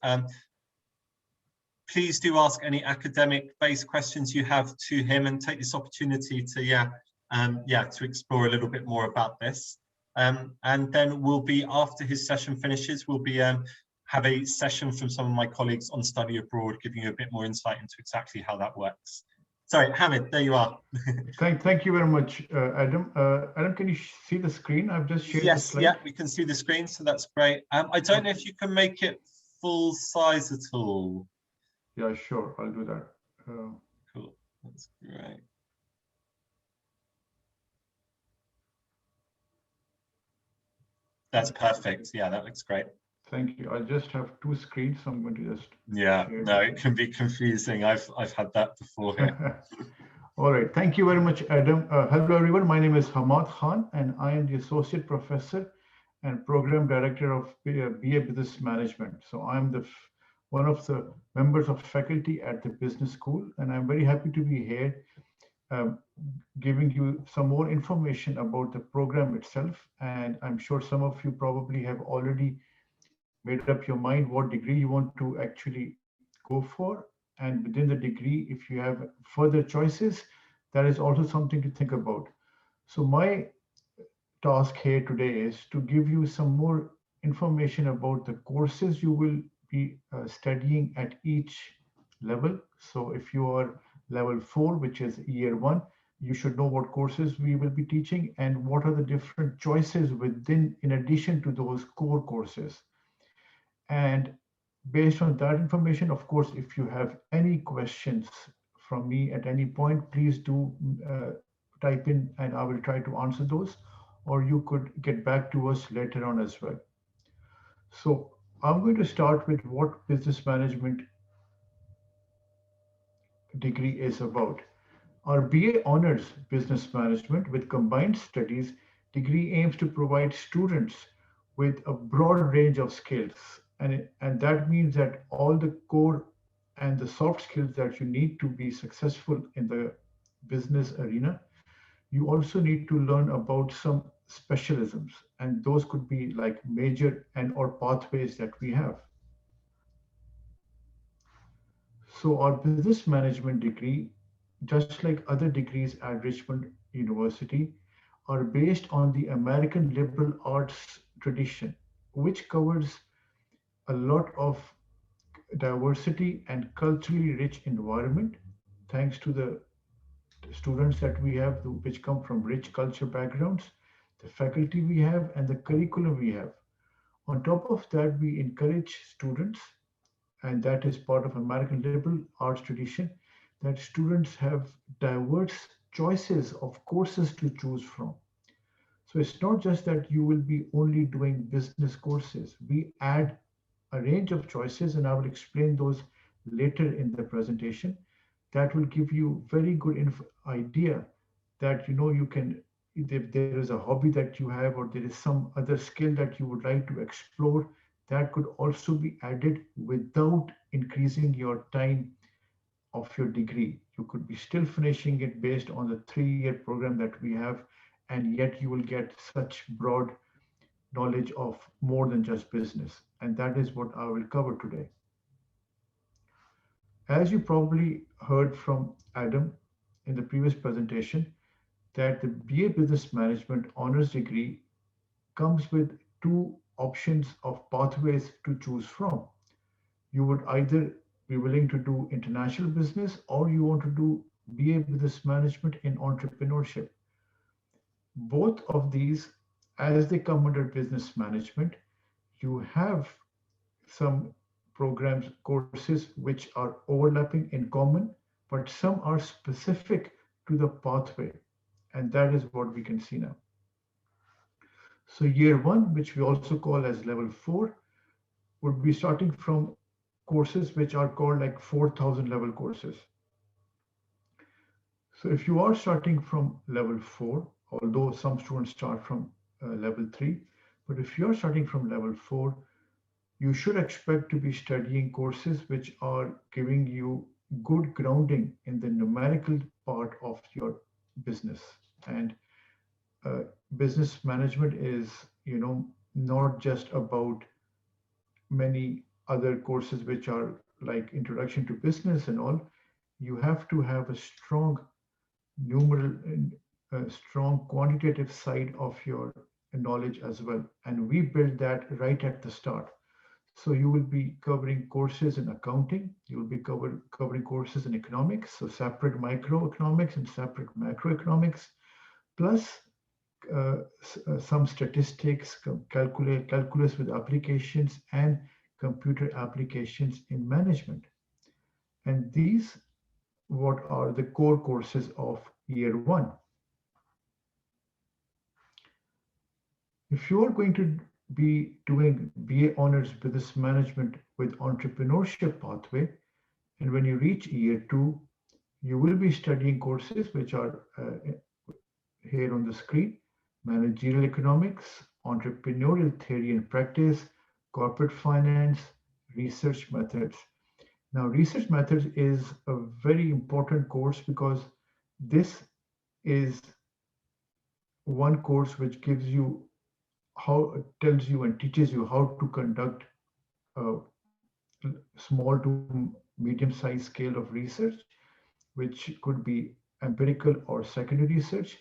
Please do ask any academic-based questions you have to him, and take this opportunity to to explore a little bit more about this. And then we'll be, after his session finishes, we'll be have a session from some of my colleagues on study abroad, giving you a bit more insight into exactly how that works. Sorry, Hamid, there you are. Thank you very much, Adam. Adam, can you see the screen? I've just shared the slide. Yeah, we can see the screen, so that's great. I don't know if you can make it full size at all. Yeah, sure, I'll do that. Cool, that's great. That's perfect. Yeah, that looks great. Thank you. I just have two screens, so I'm going to just no, it can be confusing. I've had that before here. All right. Thank you very much, Adam. Hello, everyone. My name is Hamad Khan, and I am the Associate Professor and Program Director of BA Business Management. So I'm one of the members of faculty at the business school, and I'm very happy to be here giving you some more information about the program itself. And I'm sure some of you probably have already made up your mind what degree you want to actually go for. And within the degree, if you have further choices, that is also something to think about. So my task here today is to give you some more information about the courses you will be studying at each level. So if you are level 4, which is year 1, you should know what courses we will be teaching and what are the different choices within, in addition to those core courses. And based on that information, of course, if you have any questions from me at any point, please do type in and I will try to answer those, or you could get back to us later on as well. So I'm going to start with what business management degree is about. Our BA Honors Business Management with Combined Studies degree aims to provide students with a broad range of skills. And that means that all the core and the soft skills that you need to be successful in the business arena, you also need to learn about some specialisms. And those could be like major and or pathways that we have. So our business management degree, just like other degrees at Richmond University, are based on the American liberal arts tradition, which covers a lot of diversity and culturally rich environment, thanks to the students that we have, which come from rich culture backgrounds, the faculty we have, and the curriculum we have. On top of that, we encourage students, and that is part of American liberal arts tradition, that students have diverse choices of courses to choose from. So it's not just that you will be only doing business courses. We add a range of choices, and I will explain those later in the presentation. That will give you very good idea that you can, if there is a hobby that you have or there is some other skill that you would like to explore, that could also be added without increasing your time of your degree. You could be still finishing it based on the 3-year program that we have, and yet you will get such broad knowledge of more than just business. And that is what I will cover today. As you probably heard from Adam in the previous presentation, that the BA Business Management honors degree comes with 2 options of pathways to choose from. You would either be willing to do international business, or you want to do BA Business Management in Entrepreneurship. Both of these, as they come under business management, you have some programs, courses which are overlapping in common, but some are specific to the pathway. And that is what we can see now. So year one, which we also call as level 4, would be starting from courses which are called like 4,000 level courses. So if you are starting from level 4, although some students start from level 3, but if you're starting from level 4, you should expect to be studying courses which are giving you good grounding in the numerical part of your business. And business management is, not just about many other courses which are like introduction to business and all. You have to have a strong numeral and a strong quantitative side of your knowledge as well. And we build that right at the start. So you will be covering courses in accounting. You will be covering courses in economics, so separate microeconomics and separate macroeconomics, plus some statistics, calculus with applications, and computer applications in management. And these, what are the core courses of year one. If you are going to be doing BA Honors Business Management with Entrepreneurship pathway, and when you reach year 2, you will be studying courses which are here on the screen: managerial economics, entrepreneurial theory and practice, corporate finance, research methods. Now, research methods is a very important course because this is one course which gives you tells you and teaches you how to conduct a small to medium-sized scale of research, which could be empirical or secondary research,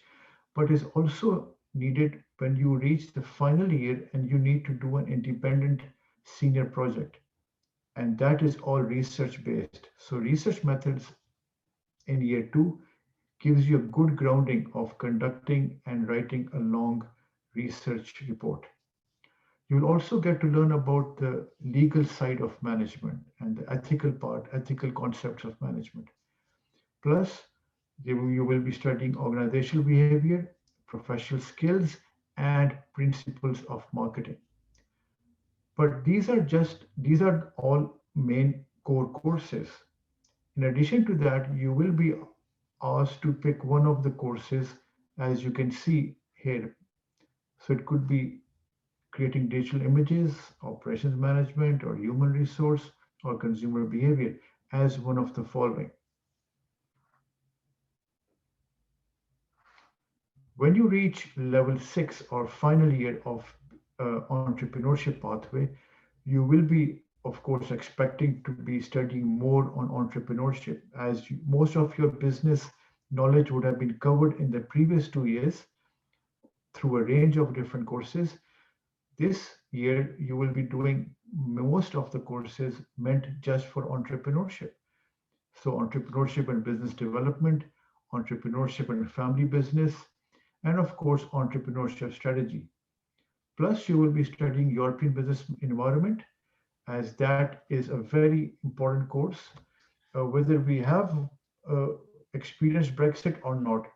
but is also needed when you reach the final year and you need to do an independent senior project. And that is all research based. So research methods in year 2 gives you a good grounding of conducting and writing a long research report. You'll also get to learn about the legal side of management and the ethical part, ethical concepts of management. Plus, you will be studying organizational behavior, professional skills, and principles of marketing. But these are all main core courses. In addition to that, you will be asked to pick one of the courses, as you can see here. So it could be creating digital images, operations management, or human resource, or consumer behavior as one of the following. When you reach level 6 or final year of entrepreneurship pathway, you will be, of course, expecting to be studying more on entrepreneurship, as most of your business knowledge would have been covered in the previous 2 years through a range of different courses. This year, you will be doing most of the courses meant just for entrepreneurship. So entrepreneurship and business development, entrepreneurship and family business, and of course, entrepreneurship strategy. Plus, you will be studying European business environment, as that is a very important course, whether we have experienced Brexit or not.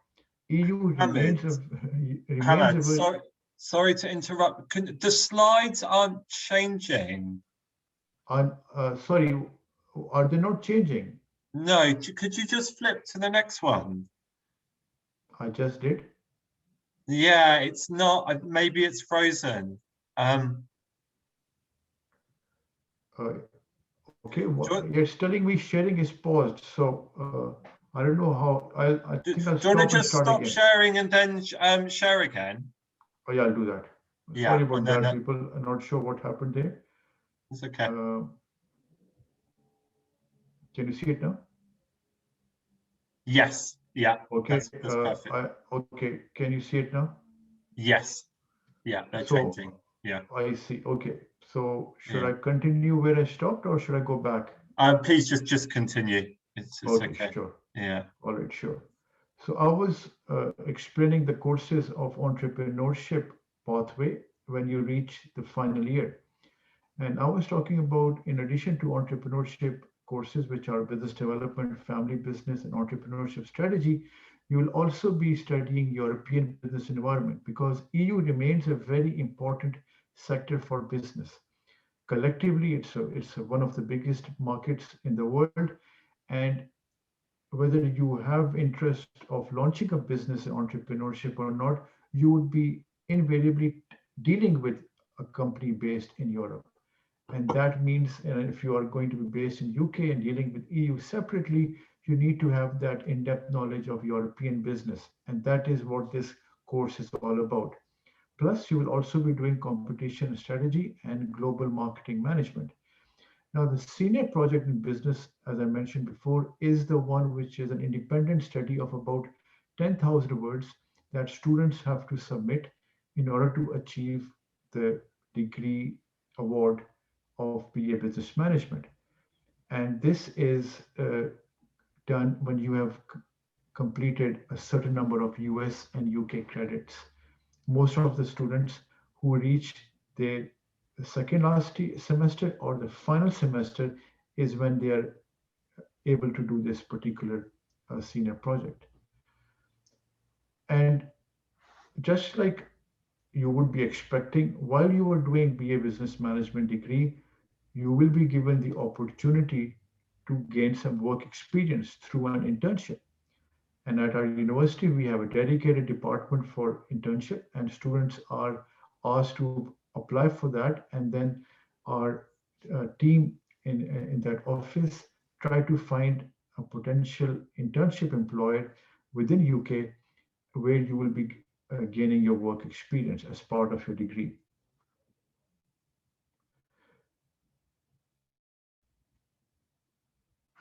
EU remains Hamad, sorry to interrupt. The slides aren't changing. I'm sorry, are they not changing? No, could you just flip to the next one? I just did. Yeah, it's not. Maybe it's frozen. Okay, it's telling me sharing is paused. So I don't know how. I think I'll do you want to just stop again. sharing and then share again? Oh yeah, I'll do that. Yeah, sorry about that. People are not sure what happened there. It's okay. Can you see it now? Yes. Yeah. Okay. That's perfect. Okay. Can you see it now? Yes. Yeah, they're changing. Yeah. I see. Okay. So should I continue where I stopped, or should I go back? Please just continue. It's okay. Sure. Yeah. All right, sure. So I was explaining the courses of entrepreneurship pathway when you reach the final year. And I was talking about, in addition to entrepreneurship courses, which are business development, family business, and entrepreneurship strategy, you will also be studying European business environment because EU remains a very important sector for business. Collectively, it's one of the biggest markets in the world, and whether you have interest of launching a business in entrepreneurship or not, you would be invariably dealing with a company based in Europe. And that means if you are going to be based in UK and dealing with EU separately, you need to have that in-depth knowledge of European business. And that is what this course is all about. Plus, you will also be doing competition strategy and global marketing management. Now, the senior project in business, as I mentioned before, is the one which is an independent study of about 10,000 words that students have to submit in order to achieve the degree award of BA Business Management. And this is done when you have completed a certain number of US and UK credits. Most of the students who reach their second last semester or the final semester is when they are able to do this particular senior project. And just like you would be expecting, while you are doing BA Business Management degree, you will be given the opportunity to gain some work experience through an internship. And at our university, we have a dedicated department for internship, and students are asked to apply for that. And then our team in that office try to find a potential internship employer within UK where you will be gaining your work experience as part of your degree.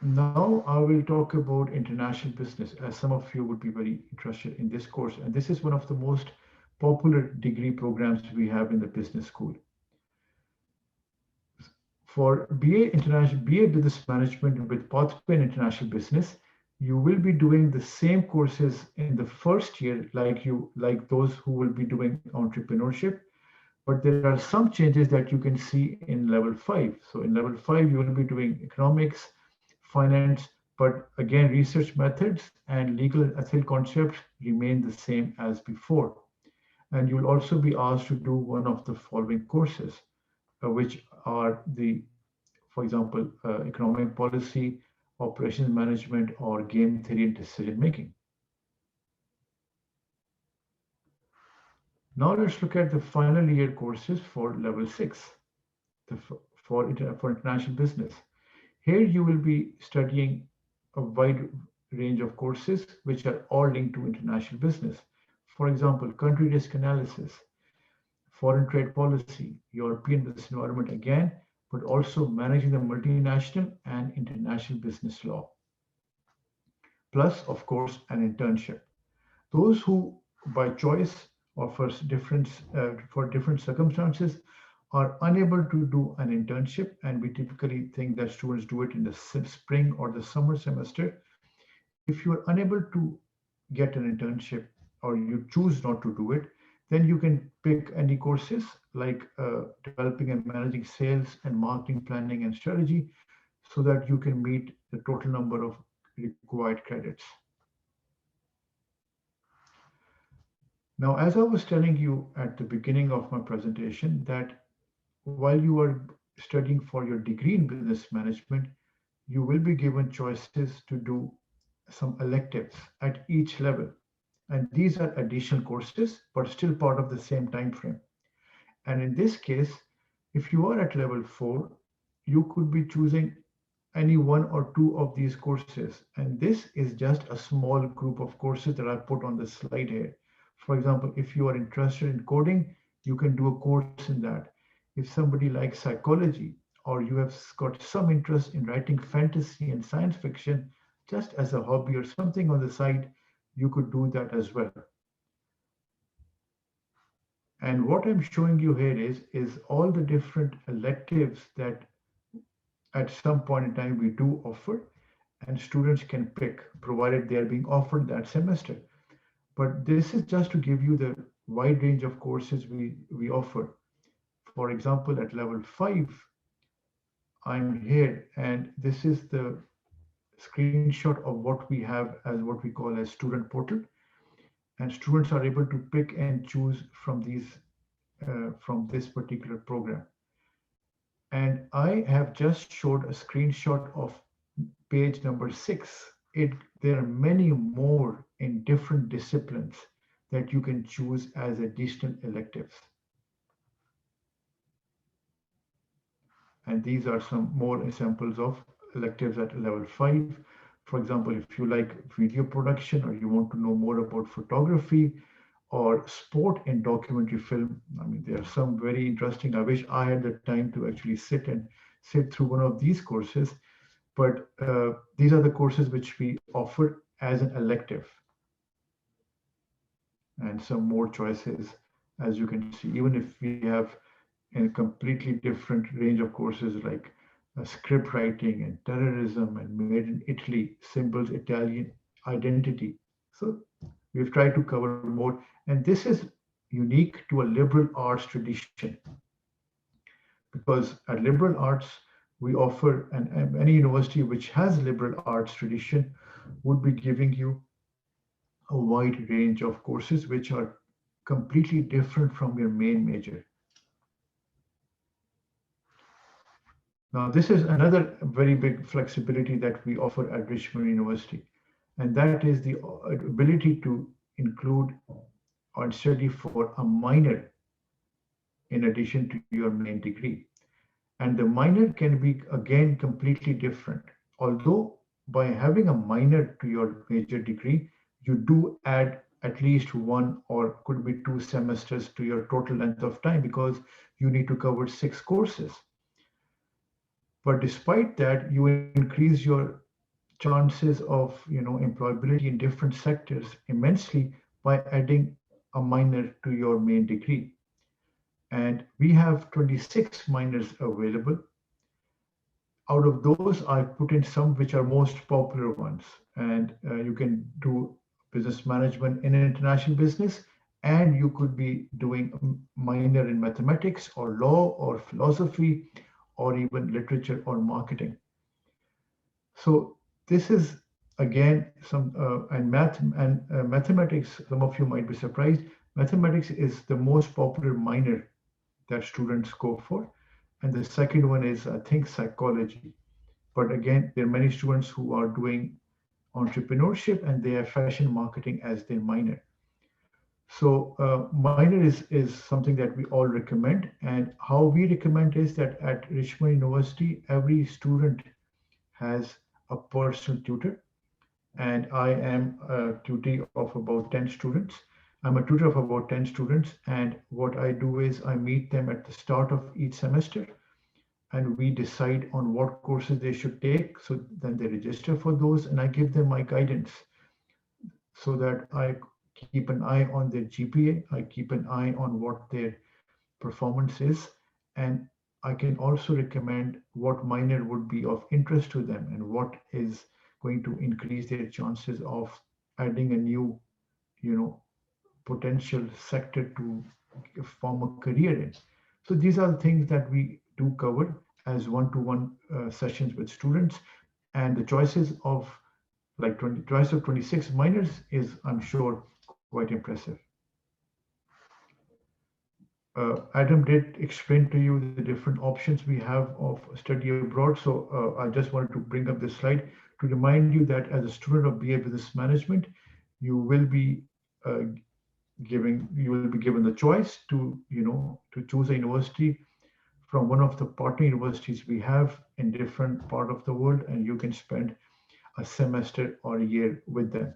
Now I will talk about international business, as some of you would be very interested in this course. And this is one of the most popular degree programs we have in the business school. For BA Business Management with pathway in International Business, you will be doing the same courses in the first year like those who will be doing entrepreneurship, but there are some changes that you can see in level 5. So in level 5, you will be doing economics, finance, but again, research methods and legal ethical concepts remain the same as before. And you'll also be asked to do one of the following courses, which are for example, economic policy, operations management, or game theory and decision making. Now let's look at the final year courses for level 6 for international business. Here you will be studying a wide range of courses which are all linked to international business. For example, country risk analysis, foreign trade policy, European business environment again, but also managing the multinational and international business law. Plus, of course, an internship. Those who, by choice or for different circumstances, are unable to do an internship, and we typically think that students do it in the spring or the summer semester. If you are unable to get an internship or you choose not to do it, then you can pick any courses like developing and managing sales and marketing planning and strategy so that you can meet the total number of required credits. Now, as I was telling you at the beginning of my presentation, that while you are studying for your degree in business management, you will be given choices to do some electives at each level. And these are additional courses, but still part of the same time frame. And in this case, if you are at level 4, you could be choosing any one or two of these courses. And this is just a small group of courses that I put on the slide here. For example, if you are interested in coding, you can do a course in that. If somebody likes psychology, or you have got some interest in writing fantasy and science fiction, just as a hobby or something on the side, you could do that as well. And what I'm showing you here is all the different electives that at some point in time we do offer, and students can pick, provided they are being offered that semester. But this is just to give you the wide range of courses we offer. For example, at level 5, I'm here, and this is the screenshot of what we have as what we call as student portal. And students are able to pick and choose from from this particular program. And I have just showed a screenshot of page number 6. There are many more in different disciplines that you can choose as additional electives. And these are some more examples of electives at level 5. For example, if you like video production, or you want to know more about photography or sport and documentary film, I mean, there are some very interesting. I wish I had the time to actually sit through one of these courses, but these are the courses which we offer as an elective. And some more choices, as you can see, even if we have a completely different range of courses like script writing and terrorism and made in Italy, symbols, Italian identity. So we've tried to cover more, and this is unique to a liberal arts tradition, because at liberal arts we offer, and any university which has liberal arts tradition would be giving you a wide range of courses which are completely different from your main major. Now, this is another very big flexibility that we offer at Richmond University, and that is the ability to include or study for a minor in addition to your main degree. And the minor can be, again, completely different. Although by having a minor to your major degree, you do add at least 1 or could be 2 semesters to your total length of time, because you need to cover 6 courses. But despite that, you increase your chances of employability in different sectors immensely by adding a minor to your main degree. And we have 26 minors available. Out of those, I put in some which are most popular ones. And you can do business management in international business, and you could be doing a minor in mathematics or law or philosophy or even literature or marketing. So this is again some and mathematics. Some of you might be surprised. Mathematics is the most popular minor that students go for, and the second one is, I think, psychology. But again, there are many students who are doing entrepreneurship and they have fashion marketing as their minor. So minor is something that we all recommend, and how we recommend is that at Richmond University, every student has a personal tutor, and I am a tutor of about 10 students. I'm a tutor of about 10 students, and what I do is I meet them at the start of each semester, and we decide on what courses they should take. So then they register for those, and I give them my guidance so that I keep an eye on their GPA, I keep an eye on what their performance is, and I can also recommend what minor would be of interest to them and what is going to increase their chances of adding a new, potential sector to form a career in. So these are the things that we do cover as one-to-one sessions with students, and the choices of like 26 minors is, I'm sure, quite impressive. Adam did explain to you the different options we have of study abroad. So I just wanted to bring up this slide to remind you that as a student of BA Business Management, you will be given the choice to choose a university from one of the partner universities we have in different part of the world, and you can spend a semester or a year with them.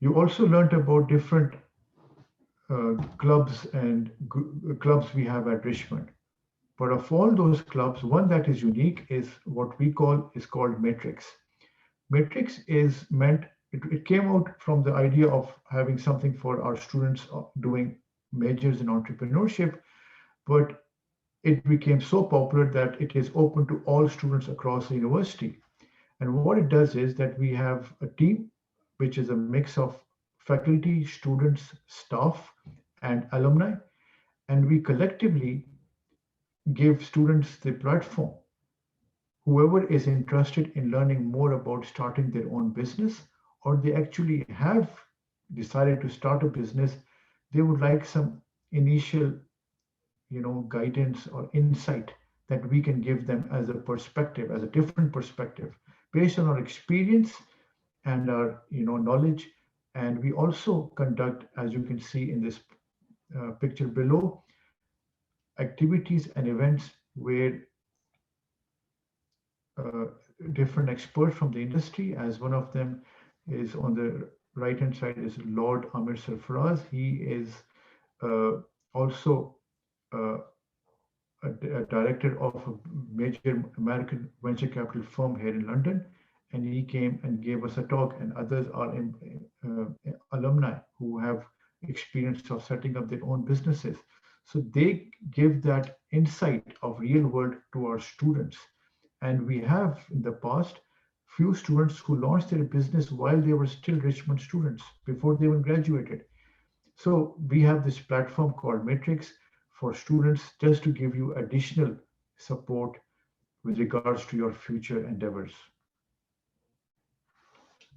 You also learned about different clubs and clubs we have at Richmond. But of all those clubs, one that is unique is what we called Matrix. Matrix is meant, it came out from the idea of having something for our students doing majors in entrepreneurship, but it became so popular that it is open to all students across the university. And what it does is that we have a team, which is a mix of faculty, students, staff, and alumni. And we collectively give students the platform. Whoever is interested in learning more about starting their own business, or they actually have decided to start a business, they would like some initial, guidance or insight that we can give them as a perspective, as a different perspective, based on our experience and our, knowledge. And we also conduct, as you can see in this picture below, activities and events where uh, different experts from the industry, as one of them is on the right hand side is Lord Amir Sarfaraz. He is also a director of a major American venture capital firm here in London, and he came and gave us a talk. And others are alumni who have experience of setting up their own businesses. So they give that insight of real world to our students. And we have in the past few students who launched their business while they were still Richmond students before they even graduated. So we have this platform called Matrix for students, just to give you additional support with regards to your future endeavors.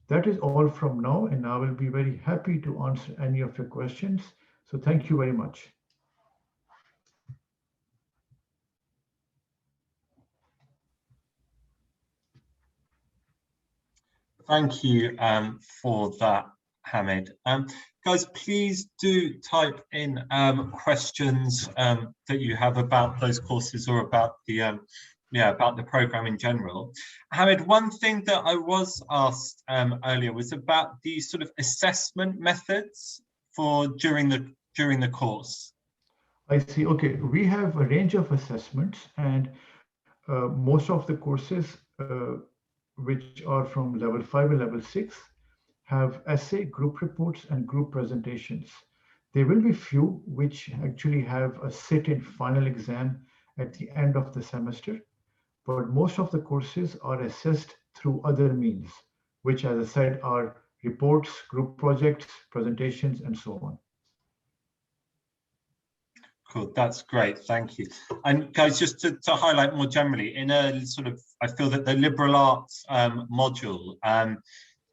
That is all from now, and I will be very happy to answer any of your questions. So thank you very much. Thank you for that, Hamid. Guys, please do type in questions that you have about those courses or about the about the program in general. Hamid, one thing that I was asked earlier was about the sort of assessment methods for during the course. I see. Okay, we have a range of assessments, and most of the courses, which are from level 5 and level 6, have essay, group reports, and group presentations. There will be few which actually have a sit-in final exam at the end of the semester, but most of the courses are assessed through other means, which, as I said, are reports, group projects, presentations, and so on. Cool, that's great, thank you. And guys, just to highlight more generally, in a sort of, I feel that the liberal arts module,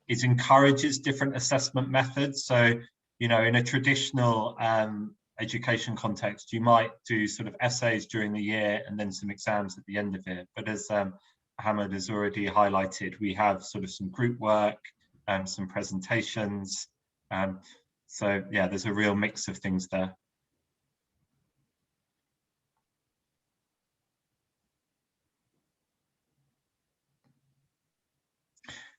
it encourages different assessment methods. So, in a traditional education context, you might do sort of essays during the year and then some exams at the end of it. But as Hamad has already highlighted, we have sort of some group work, some presentations. So yeah, there's a real mix of things there.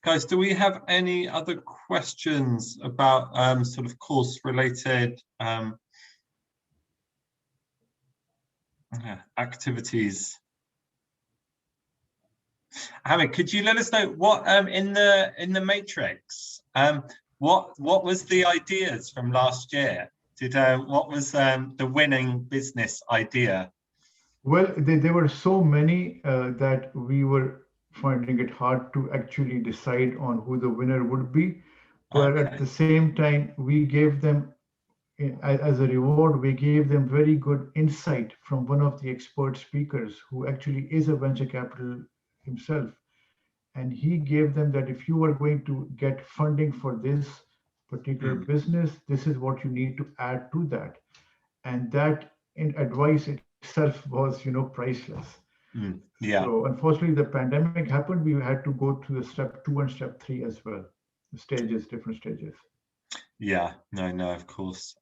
Guys, do we have any other questions about sort of course related activities? Hamid, could you let us know what in the matrix, what was the ideas from last year? What was the winning business idea? Well, there were so many that we were finding it hard to actually decide on who the winner would be. But Okay. at the same time, we gave them, as a reward, we gave them very good insight from one of the expert speakers who actually is a venture capital himself. And he gave them that if you are going to get funding for this particular business, this is what you need to add to that. And that advice itself was, priceless. Yeah. So unfortunately, the pandemic happened. We had to go through the step 2 and step 3 as well. The stages, different stages. Yeah, no, of course.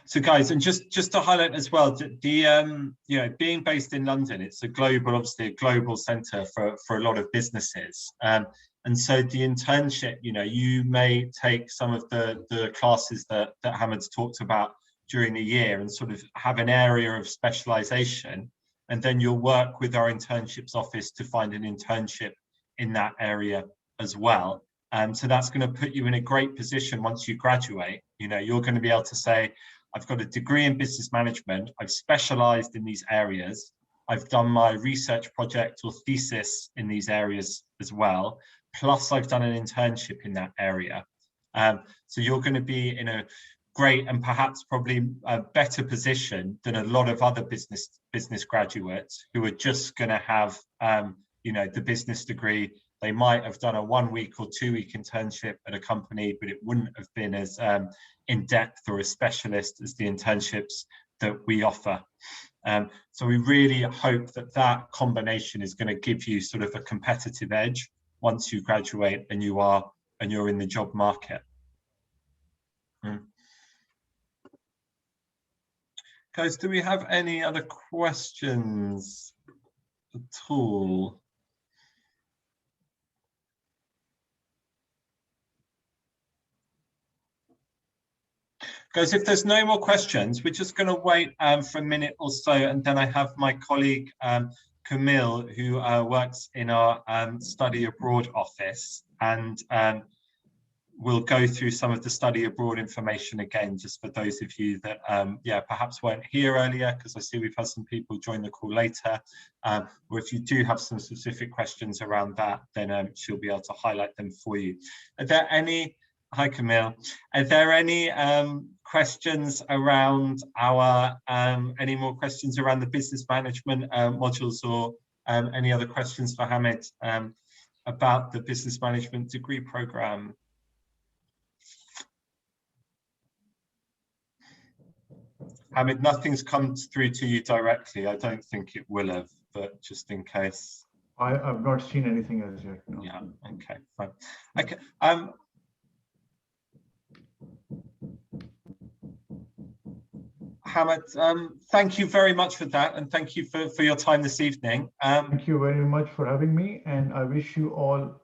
So guys, and just to highlight as well, the being based in London, it's obviously a global centre for a lot of businesses. And so the internship, you may take some of the classes that Hamad's talked about during the year and sort of have an area of specialisation, and then you'll work with our internships office to find an internship in that area as well. So that's going to put you in a great position once you graduate. You're going to be able to say, I've got a degree in business management, I've specialized in these areas, I've done my research project or thesis in these areas as well, plus I've done an internship in that area. So you're going to be in a great and perhaps probably a better position than a lot of other business graduates who are just going to have you know, the business degree. They might have done a 1 week or 2 week internship at a company, but it wouldn't have been as in depth or as specialist as the internships that we offer. So we really hope that that combination is going to give you sort of a competitive edge once you graduate and you're in the job market. Guys, do we have any other questions at all? Guys, if there's no more questions, we're just going to wait for a minute or so, and then I have my colleague Camille, who works in our study abroad office, and we'll go through some of the study abroad information again, just for those of you that yeah, perhaps weren't here earlier, because I see we've had some people join the call later, or if you do have some specific questions around that, then she'll be able to highlight them for you. Are there any, hi Camille, are there any questions around our, any more questions around the business management modules, or any other questions for Hamad about the business management degree program? Hamad, nothing's come through to you directly. I don't think it will have, but just in case. I've not seen anything as yet. No. Yeah, okay, fine. Okay. Hamad, thank you very much for that, and thank you for your time this evening. Thank you very much for having me, and I wish you all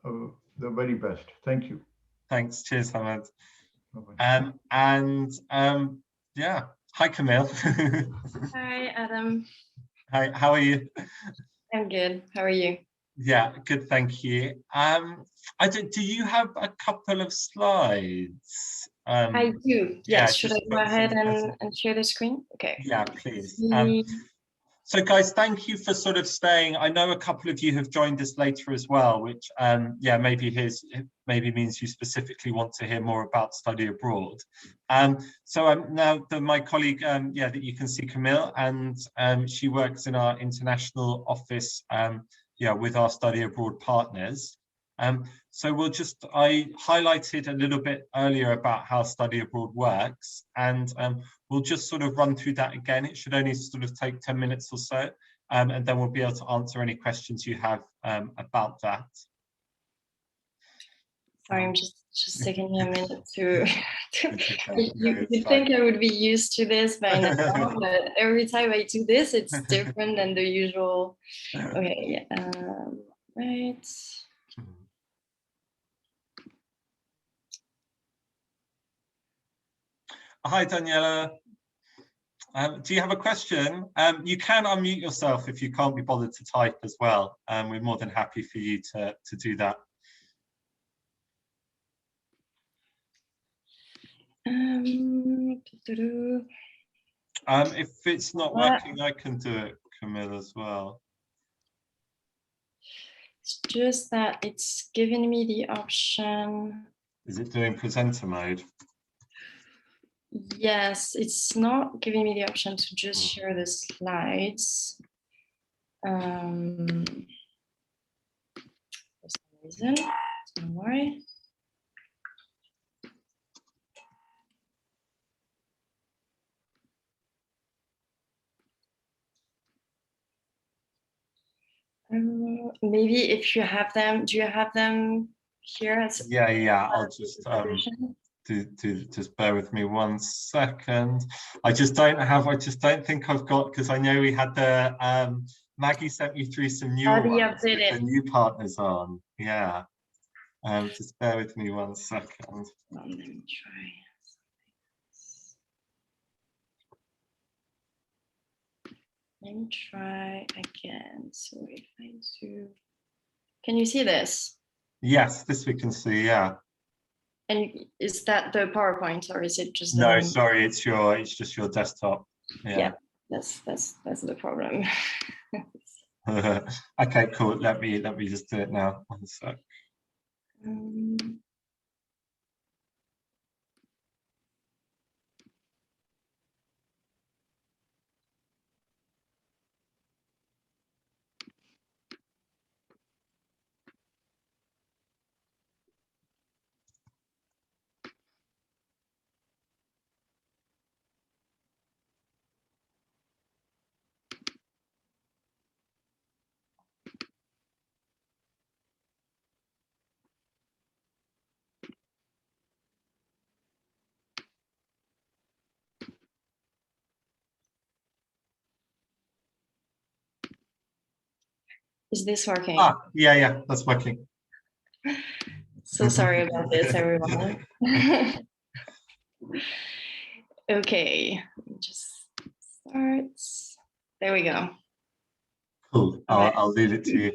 the very best. Thank you. Thanks. Cheers, Hamad. Bye-bye. Yeah. Hi, Camille. Hi, Adam. Hi, how are you? I'm good. How are you? Yeah, good, thank you. Do you have a couple of slides? I do. Yes. Yeah, should I go ahead and share the screen? Okay. Yeah, please. So guys, thank you for sort of staying. I know a couple of you have joined us later as well, which yeah, maybe means you specifically want to hear more about study abroad. So now my colleague, yeah, that you can see, Camille, and she works in our international office, yeah, with our study abroad partners. So I highlighted a little bit earlier about how study abroad works, and we'll just sort of run through that again. It should only sort of take 10 minutes or so, and then we'll be able to answer any questions you have about that. Sorry, I'm just taking a minute to you think I would be used to this by now, but every time I do this, it's different than the usual. Okay, right. Hi, Daniela. Do you have a question? You can unmute yourself if you can't be bothered to type as well. We're more than happy for you to do that. If it's not working, I can do it, Camille, as well. It's just that it's giving me the option. Is it doing presenter mode? Yes, it's not giving me the option to just share the slides. For some reason, don't worry. Maybe if you have them, do you have them here? Yeah, I'll just just bear with me 1 second. I just don't think I've got, because I know we had the Maggie sent me through some new ones with the new partners on. Yeah. Just bear with me 1 second. Let me try. Let me try again. So if I do, can you see this? Yes, this we can see, yeah. And is that the PowerPoint, or is it just No, sorry, it's just your desktop. Yeah, that's the problem. Okay, cool. Let me just do it now. 1 sec. Is this working? Yeah, that's working. So sorry about this, everyone. Okay, let me just start. There we go. Cool. I'll leave it to you.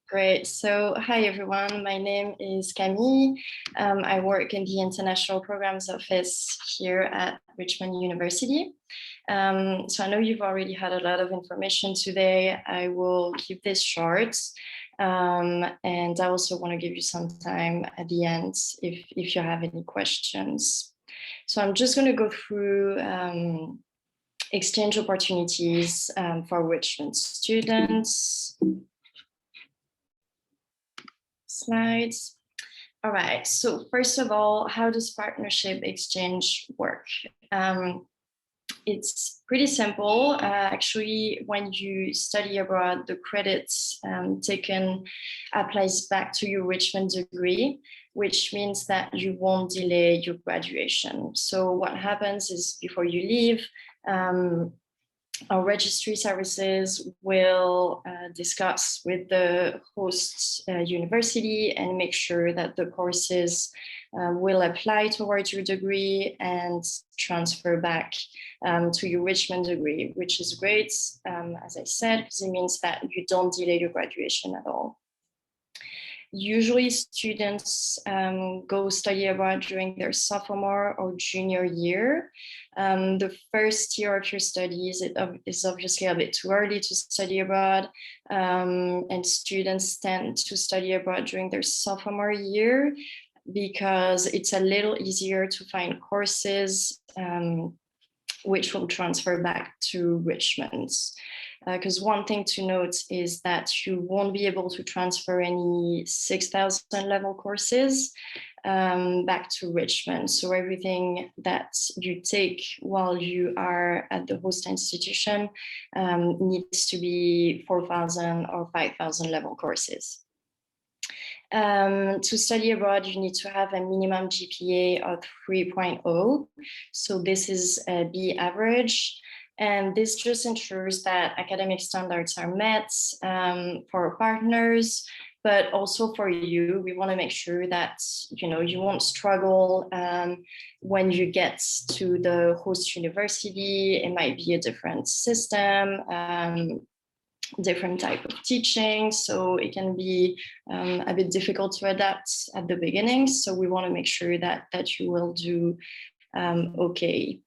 Great. So, hi everyone. My name is Camille. I work in the International Programs Office here at Richmond University. So I know you've already had a lot of information today. I will keep this short. And I also want to give you some time at the end if you have any questions. So I'm just going to go through exchange opportunities for Richmond students. Slides. All right, so first of all, how does partnership exchange work? It's pretty simple. Actually, when you study abroad, the credits taken applies back to your Richmond degree, which means that you won't delay your graduation. So what happens is before you leave, our registry services will discuss with the host university and make sure that the courses will apply towards your degree and transfer back to your Richmond degree, which is great, as I said, because it means that you don't delay your graduation at all. Usually students go study abroad during their sophomore or junior year. The first year of your studies is obviously a bit too early to study abroad, and students tend to study abroad during their sophomore year because it's a little easier to find courses which will transfer back to Richmond. Because one thing to note is that you won't be able to transfer any 6,000 level courses back to Richmond. So everything that you take while you are at the host institution needs to be 4,000 or 5,000 level courses. To study abroad, you need to have a minimum GPA of 3.0. So this is a B average. And this just ensures that academic standards are met for our partners, but also for you. We want to make sure that you won't struggle when you get to the host university. It might be a different system, different type of teaching, so it can be a bit difficult to adapt at the beginning. So we want to make sure that you will do okay.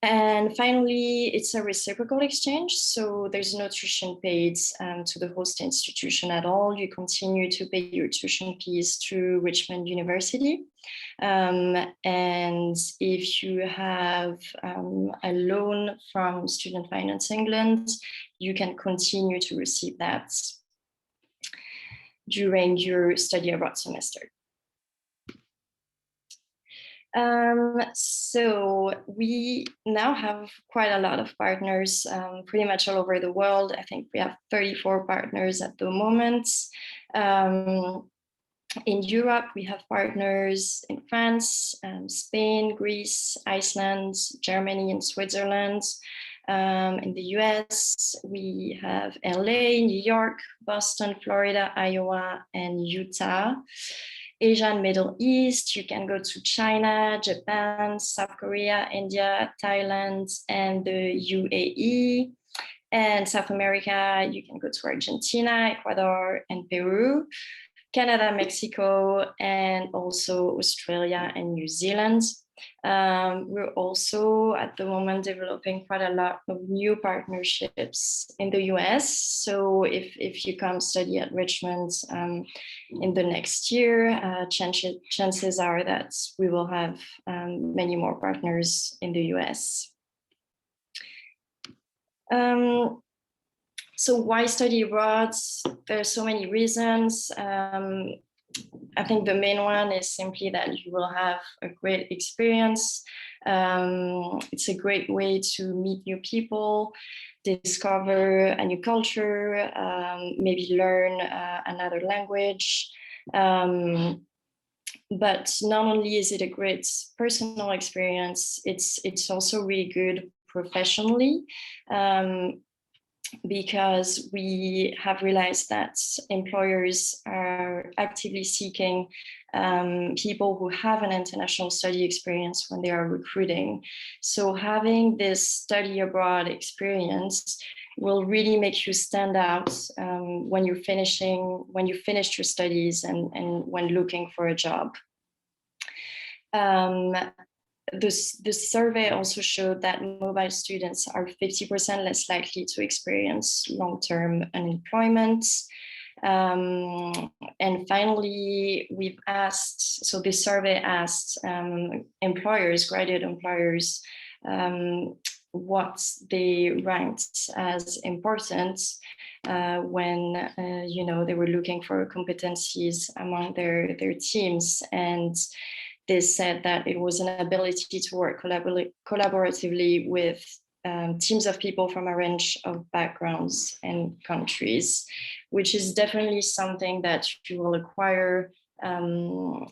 And finally, it's a reciprocal exchange. So there's no tuition paid to the host institution at all. You continue to pay your tuition fees through Richmond University. And if you have a loan from Student Finance England, you can continue to receive that during your study abroad semester. So we now have quite a lot of partners pretty much all over the world. I think we have 34 partners at the moment. In Europe, we have partners in France, Spain, Greece, Iceland, Germany, and Switzerland. In the US, we have LA, New York, Boston, Florida, Iowa, and Utah. Asia and Middle East, you can go to China, Japan, South Korea, India, Thailand, and the UAE. And South America, you can go to Argentina, Ecuador, and Peru. Canada, Mexico, and also Australia and New Zealand. We're also at the moment developing quite a lot of new partnerships in the US. So if you come study at Richmond in the next year, chances are that we will have many more partners in the US. So why study abroad? There's so many reasons. I think the main one is simply that you will have a great experience. It's a great way to meet new people, discover a new culture, maybe learn another language. But not only is it a great personal experience, it's also really good professionally. Because we have realized that employers are actively seeking people who have an international study experience when they are recruiting. So having this study abroad experience will really make you stand out when you finished your studies and when looking for a job. The survey also showed that mobile students are 50% less likely to experience long-term unemployment. And finally, we've asked, so this survey asked employers, graduate employers, what they ranked as important when they were looking for competencies among their teams. And they said that it was an ability to work collaboratively with teams of people from a range of backgrounds and countries, which is definitely something that you will acquire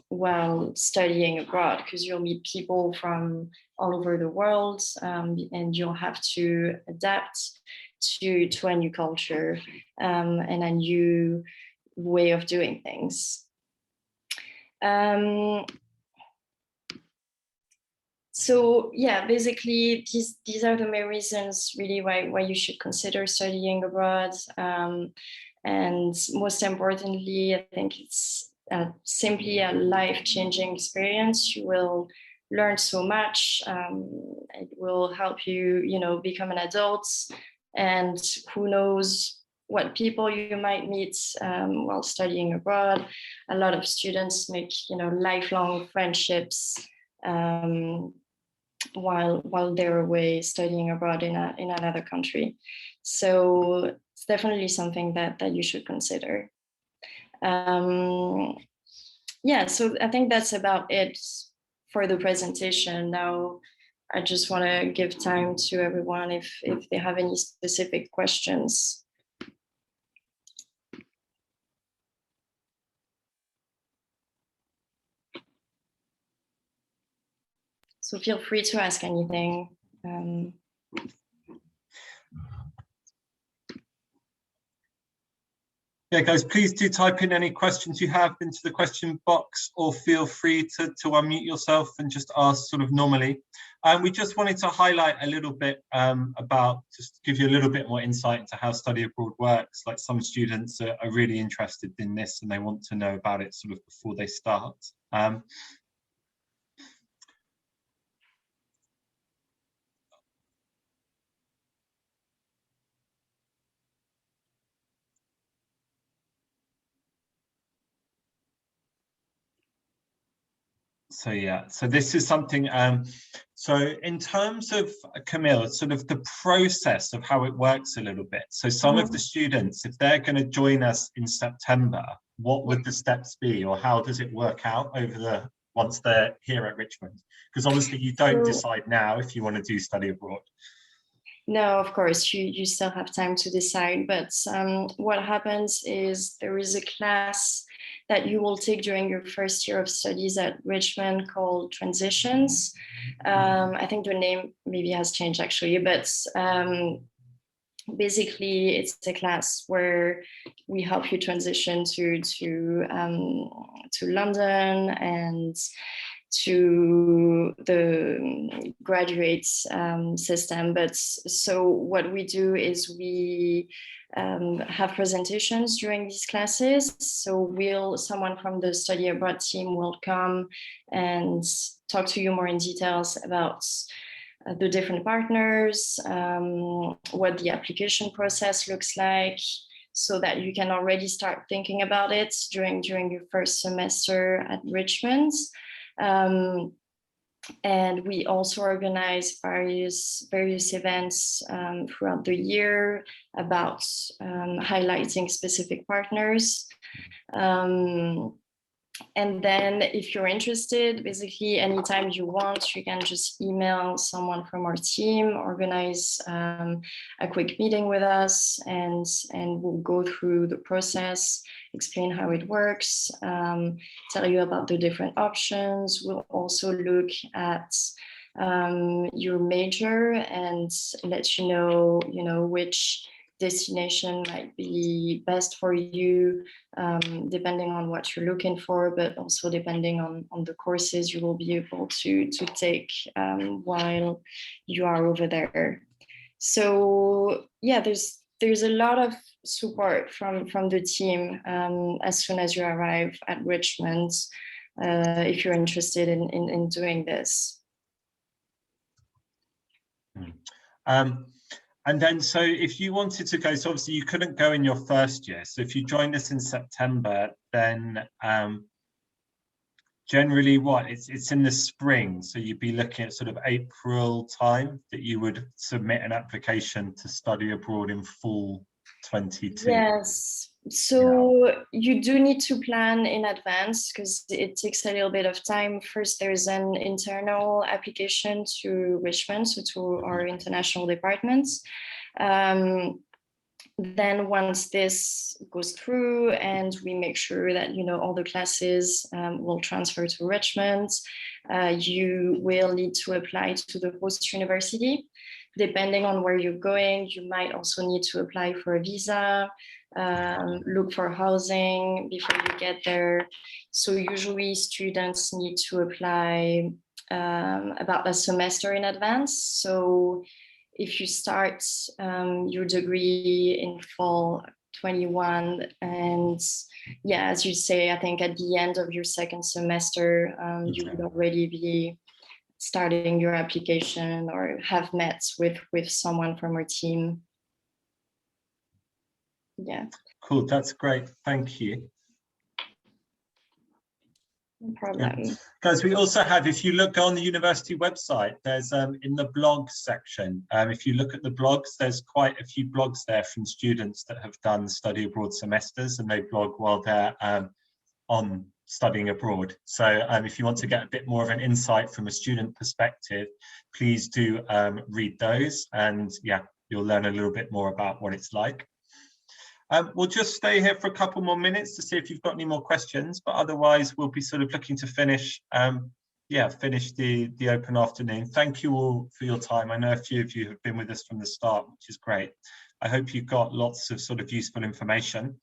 while studying abroad, because you'll meet people from all over the world and you'll have to adapt to a new culture and a new way of doing things. So yeah, basically these are the main reasons really why you should consider studying abroad. And most importantly, I think it's simply a life-changing experience. You will learn so much. It will help you, become an adult, and who knows what people you might meet while studying abroad. A lot of students make, lifelong friendships while they're away studying abroad in another country. So it's definitely something that you should consider. Yeah, so I think that's about it for the presentation. Now, I just want to give time to everyone if they have any specific questions. So feel free to ask anything. Yeah, guys, please do type in any questions you have into the question box, or feel free to unmute yourself and just ask sort of normally. We just wanted to highlight a little bit about, just give you a little bit more insight into how study abroad works. Like, some students are really interested in this and they want to know about it sort of before they start. So yeah, so this is something, so in terms of, Camille, sort of the process of how it works a little bit. So some of the students, if they're going to join us in September, what would the steps be, or how does it work out over once they're here at Richmond? Because obviously you don't decide now if you want to do study abroad. No, of course, you still have time to decide. But what happens is there is a class that you will take during your first year of studies at Richmond called Transitions. I think the name maybe has changed actually, but basically it's a class where we help you transition to London and to the graduate system. But so what we do is we have presentations during these classes. So someone from the study abroad team will come and talk to you more in details about the different partners, what the application process looks like, so that you can already start thinking about it during your first semester at Richmond. And we also organize various events throughout the year about highlighting specific partners. And then if you're interested, basically anytime you want, you can just email someone from our team, organize a quick meeting with us, and we'll go through the process, explain how it works, tell you about the different options. We'll also look at your major and let you know which destination might be best for you, depending on what you're looking for, but also depending on the courses you will be able to take while you are over there. So yeah, there's a lot of support from the team as soon as you arrive at Richmond, if you're interested in doing this. And then, so if you wanted to go, so obviously you couldn't go in your first year. So if you joined us in September, then generally it's in the spring. So you'd be looking at sort of April time that you would submit an application to study abroad in fall 22. Yes. So you do need to plan in advance because it takes a little bit of time. First, there's an internal application to Richmond, so to our international departments. Then once this goes through and we make sure that all the classes will transfer to Richmond, you will need to apply to the host university. Depending on where you're going, you might also need to apply for a visa, look for housing before you get there. So usually students need to apply about a semester in advance. So if you start your degree in fall 21, and yeah, as you say, I think at the end of your second semester, you would already be starting your application or have met with someone from our team. Yeah. Cool, that's great. Thank you. No problem. Yeah. Guys, we also have, if you go on the university website, there's in the blogs section, if you look at the blogs, there's quite a few blogs there from students that have done study abroad semesters, and they blog while they're on studying abroad. So if you want to get a bit more of an insight from a student perspective, please do read those, and yeah, you'll learn a little bit more about what it's like. We'll just stay here for a couple more minutes to see if you've got any more questions, but otherwise we'll be sort of looking to finish finish the open afternoon. Thank you all for your time. I know a few of you have been with us from the start, which is great. I hope you've got lots of sort of useful information.